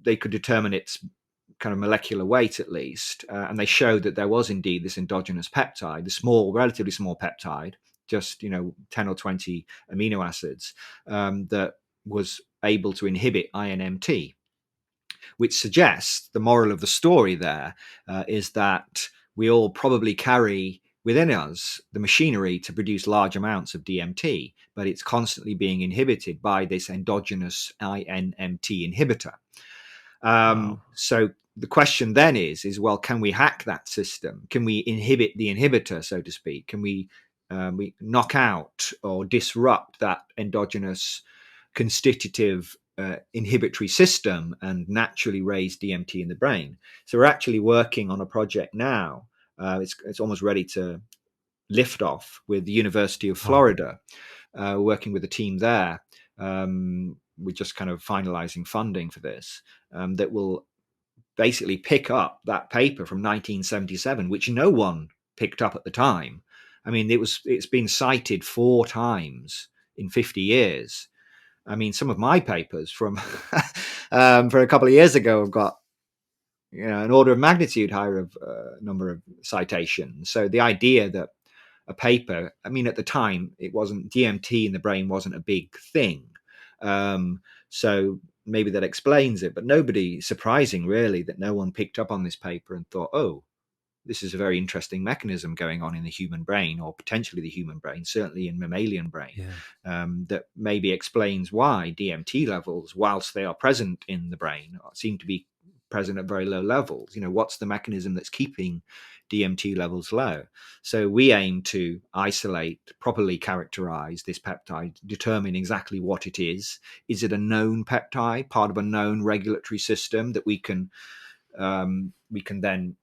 they could determine its kind of molecular weight at least, and they showed that there was indeed this endogenous peptide, the small, relatively small peptide, just 10 or 20 amino acids, that was able to inhibit INMT, which suggests the moral of the story there is that we all probably carry within us the machinery to produce large amounts of DMT, but it's constantly being inhibited by this endogenous INMT inhibitor. Wow. So the question then is well, can we hack that system? Can we inhibit the inhibitor, so to speak? Can we knock out or disrupt that endogenous constitutive inhibitory system and naturally raise DMT in the brain? So we're actually working on a project now. It's almost ready to lift off with the University of Wow. Florida, working with a team there. We're just kind of finalizing funding for this, that will basically pick up that paper from 1977, which no one picked up at the time. I mean, it's been cited 4 times in 50 years. I mean, some of my papers from for a couple of years ago have got an order of magnitude higher of number of citations. So the idea that a paper, I mean, at the time, it wasn't, DMT in the brain wasn't a big thing. So maybe that explains it, but nobody, surprising really, that no one picked up on this paper and thought, oh, this is a very interesting mechanism going on in the human brain, or potentially the human brain, certainly in mammalian brain, Yeah. that maybe explains why DMT levels, whilst they are present in the brain, seem to be present at very low levels. What's the mechanism that's keeping DMT levels low? So we aim to isolate, properly characterize this peptide, determine exactly what it is. Is it a known peptide, part of a known regulatory system that we can then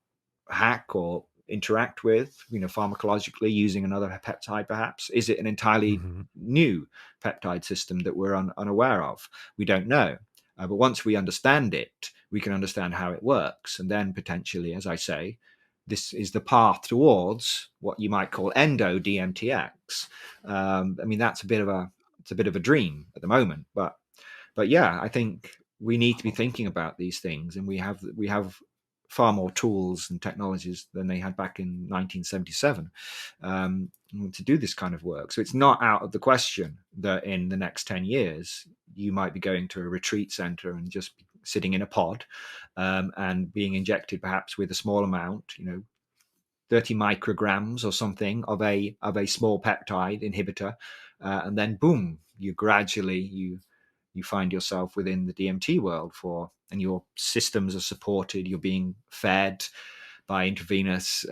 hack or interact with, pharmacologically using another peptide perhaps? Is it an entirely Mm-hmm. new peptide system that we're unaware of? We don't know. But once we understand it, we can understand how it works. And then potentially, as I say, this is the path towards what you might call endo DMTX. That's it's a bit of a dream at the moment, but yeah, I think we need to be thinking about these things, and we have far more tools and technologies than they had back in 1977 to do this kind of work. So it's not out of the question that in the next 10 years you might be going to a retreat center and just sitting in a pod and being injected perhaps with a small amount, 30 micrograms or something of a small peptide inhibitor, and then boom, you find yourself within the DMT world and your systems are supported. You're being fed by intravenous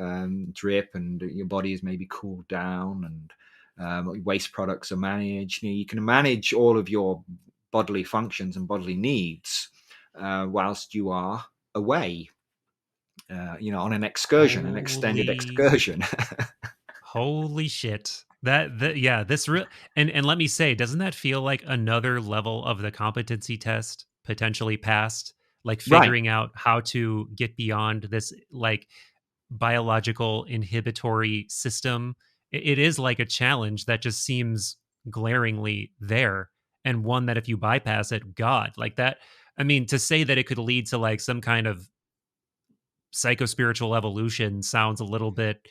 drip, and your body is maybe cooled down, and waste products are managed. You can manage all of your bodily functions and bodily needs whilst you are away, on an excursion, an extended Holy excursion. Holy shit. That yeah, this real and let me say, doesn't that feel like another level of the competency test potentially passed? Like Right. figuring out how to get beyond this like biological inhibitory system. It is like a challenge that just seems glaringly there, and one that if you bypass it, God, like that. I mean, to say that it could lead to like some kind of psychospiritual evolution sounds a little bit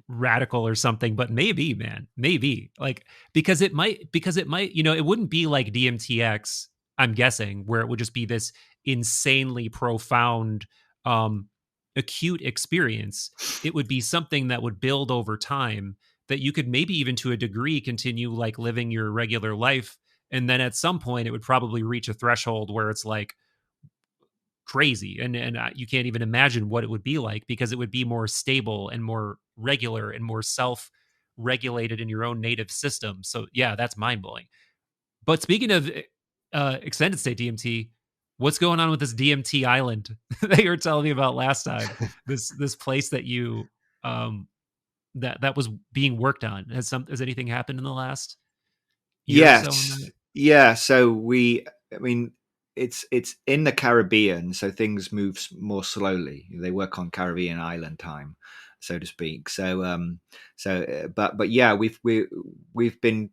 radical or something, but maybe, man, maybe like because it might, it wouldn't be like DMTX, I'm guessing, where it would just be this insanely profound, um, acute experience. It would be something that would build over time that you could maybe even to a degree continue like living your regular life. And then at some point, it would probably reach a threshold where it's like, crazy and you can't even imagine what it would be like because it would be more stable and more regular and more self regulated in your own native system. So yeah, that's mind blowing. But speaking of extended state DMT, what's going on with this DMT island that you were telling me about last time? This place that you that was being worked on. Has anything happened in the last year or so on Yes. that? Yeah. So I mean, it's in the Caribbean, so things move more slowly. They work on Caribbean island time, so to speak. But yeah, we've been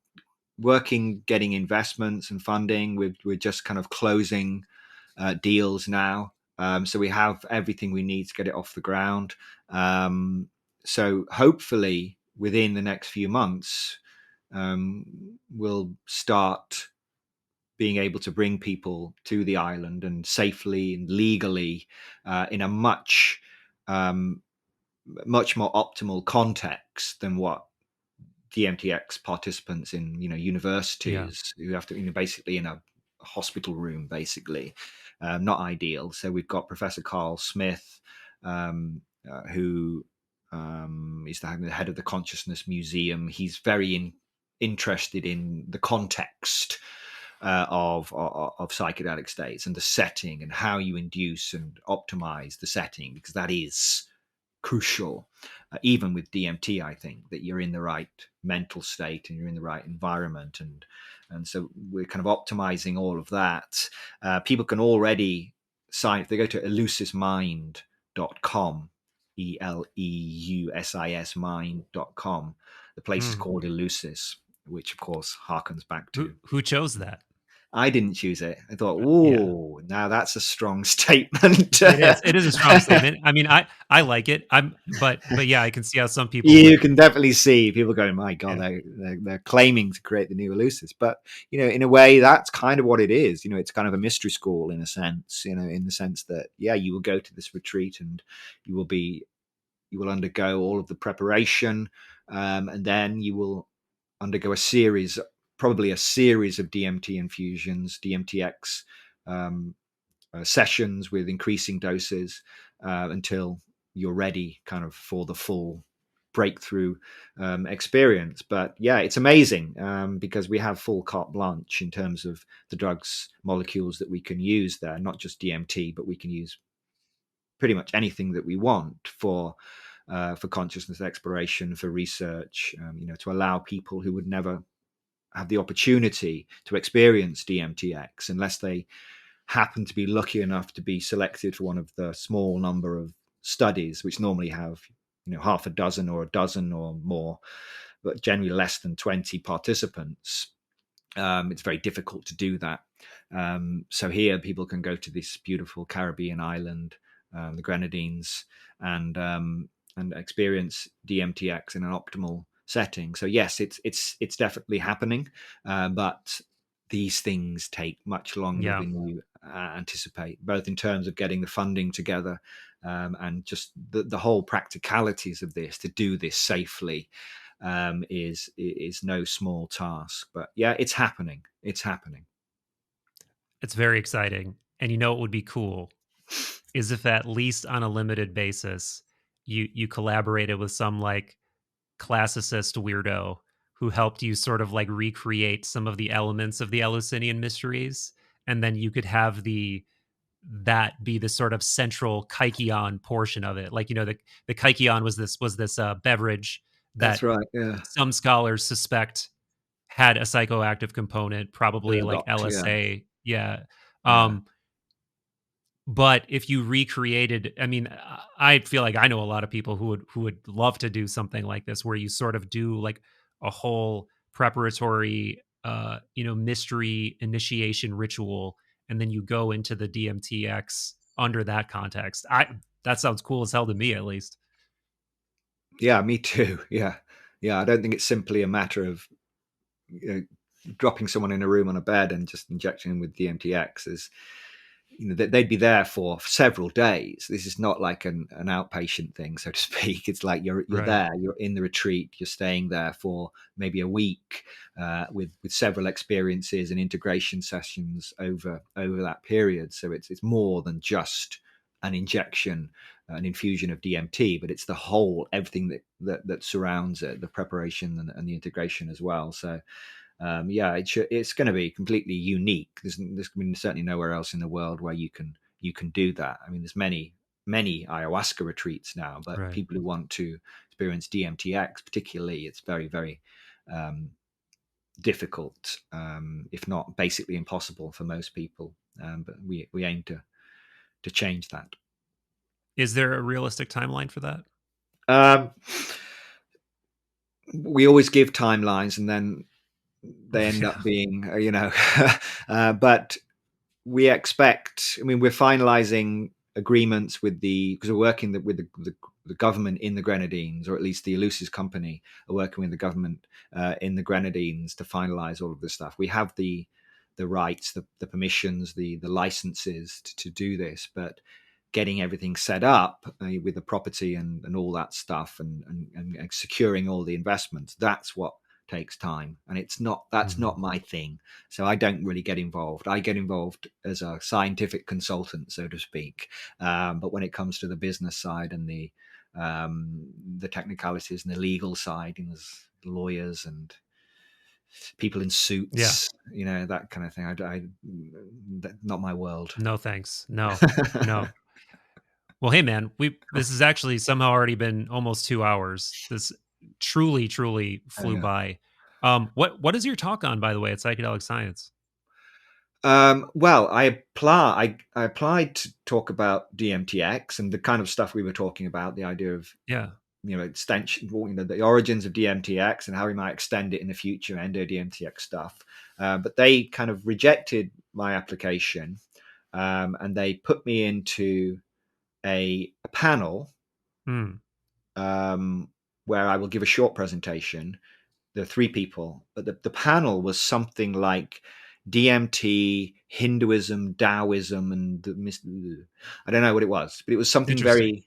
working, getting investments and funding. We're just kind of closing deals now. So we have everything we need to get it off the ground. So hopefully within the next few months, we'll start being able to bring people to the island and safely and legally in a much more optimal context than what DMTX participants in Yeah. universities who have to basically in a hospital room basically, not ideal. So we've got Professor Carl Smith, who is the head of the Consciousness Museum. He's very interested in the context of psychedelic states and the setting and how you induce and optimize the setting, because that is crucial. Even with DMT, I think that you're in the right mental state and you're in the right environment, and so we're kind of optimizing all of that. People can already sign if they go to elucismind.com, ELEUSIS mind.com. The place is Hmm. called Elucis, which of course harkens back to. Who chose that? I didn't choose it. I thought, Yeah. oh, now that's a strong statement. It is. It is a strong statement. I mean, I like it. But yeah, I can see how some people You would. can definitely see people going, my God, Yeah. they're claiming to create the new Eleusis. But, in a way, that's kind of what it is. It's kind of a mystery school in a sense, in the sense that, yeah, you will go to this retreat and you will undergo all of the preparation, and then you will undergo probably a series of DMT infusions, DMTX, sessions with increasing doses until you're ready kind of for the full breakthrough experience. But yeah, it's amazing because we have full carte blanche in terms of the drugs molecules that we can use there, not just DMT, but we can use pretty much anything that we want for consciousness exploration, for research, to allow people who would never have the opportunity to experience DMTX unless they happen to be lucky enough to be selected for one of the small number of studies, which normally have half a dozen or a dozen or more, but generally less than 20 participants. It's very difficult to do that. So here people can go to this beautiful Caribbean island, the Grenadines, and experience DMTX in an optimal setting. So yes, it's definitely happening, but these things take much longer Yeah. than you anticipate, both in terms of getting the funding together and just the whole practicalities of this to do this safely is no small task. But yeah, it's happening. It's happening. It's very exciting. And you know what would be cool is if at least on a limited basis you collaborated with some like classicist weirdo who helped you sort of like recreate some of the elements of the Eleusinian mysteries, and then you could have that be the sort of central kykeon portion of it. Like, the kykeon was this beverage That's that right. Yeah. some scholars suspect had a psychoactive component, probably like Ergot. Yeah. LSA. Yeah. Yeah. Um, but if you recreated, I mean, I feel like I know a lot of people who would love to do something like this, where you sort of do like a whole preparatory, mystery initiation ritual, and then you go into the DMTX under that context. That sounds cool as hell to me, at least. Yeah. Me too. Yeah. Yeah. I don't think it's simply a matter of dropping someone in a room on a bed and just injecting them with DMTX. Is they'd be there for several days. This is not like an outpatient thing, so to speak. It's like you're Right. there, you're in the retreat, you're staying there for maybe a week with several experiences and integration sessions over that period. So it's more than just an injection, an infusion of DMT, but it's the whole everything that surrounds it, the preparation and the integration as well. So yeah, it's going to be completely unique. There's certainly nowhere else in the world where you can do that. I mean, there's many ayahuasca retreats now, but Right. people who want to experience DMTX, particularly, it's very very um, difficult, if not basically impossible for most people. But we aim to change that. Is there a realistic timeline for that? Um, we always give timelines, and then they end Yeah. up being, but we expect. I mean, we're finalising agreements with because we're working with the government in the Grenadines, or at least the Eleusis company are working with the government in the Grenadines to finalise all of this stuff. We have the rights, the permissions, the licenses to do this, but getting everything set up with the property and all that stuff and securing all the investments, that's what takes time, and that's Mhm. not my thing. So I don't really get involved. I get involved as a scientific consultant, so to speak, but when it comes to the business side and the technicalities and the legal side, and there's lawyers and people in Yeah. suits, that kind of thing. Not my world. No thanks. No. No. Well, hey man, we this has actually somehow already been almost 2 hours. This truly, truly flew Yeah. by. What is your talk on, by the way, at Psychedelic Science? Well, I applied to talk about DMTX and the kind of stuff we were talking about, the idea of Yeah. extension, the origins of DMTX and how we might extend it in the future, endo DMTX stuff. But they kind of rejected my application, and they put me into a panel Hmm. um, where I will give a short presentation. There are three people, but the panel was something like DMT, Hinduism, Taoism, and I don't know what it was, but it was something Interesting. very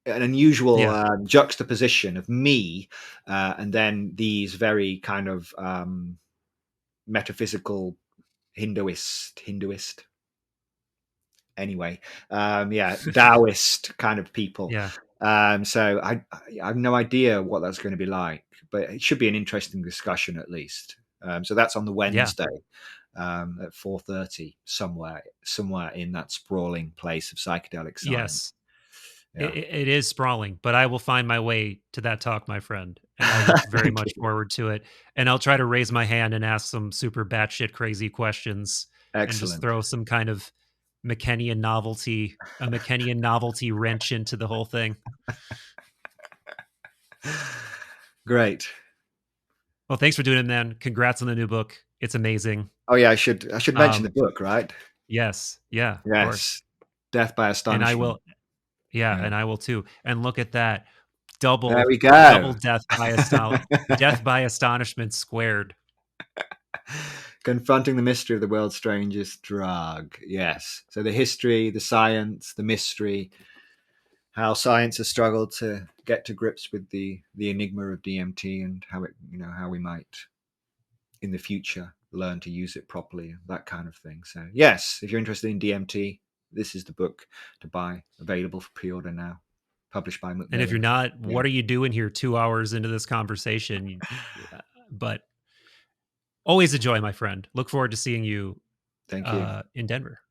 an unusual Yeah. juxtaposition of me and then these very kind of metaphysical Hinduist. Anyway, yeah, Taoist kind of people. Yeah. So I have no idea what that's going to be like, but it should be an interesting discussion at least. So that's on the Yeah. Wednesday at 4:30, somewhere in that sprawling place of psychedelic science. Yes. Yeah. It is sprawling, but I will find my way to that talk, my friend, and I look very Thank much you. forward to it. And I'll try to raise my hand and ask some super batshit crazy questions, and just Excellent. throw some kind of a McKennian novelty wrench into the whole thing. Great. Well, thanks for doing it, man. Congrats on the new book. It's amazing. Oh yeah, I should mention the Um, book, right? yes, yeah, of course. Yes. Death by And I Astonishment. will, yeah, Yeah. and I will too. And look at that, There we double go. death by astonishment squared. Confronting the mystery of the world's strangest drug. Yes. So the history, the science, the mystery, how science has struggled to get to grips with the enigma of DMT, and how it, how we might in the future learn to use it properly, that kind of thing. So yes, if you're interested in DMT, this is the book to buy, available for pre-order now, published by And if you're Macmillan. not, Yeah. what are you doing here 2 hours into this conversation? But always a joy, my friend. Look forward to seeing you Thank you. in Denver.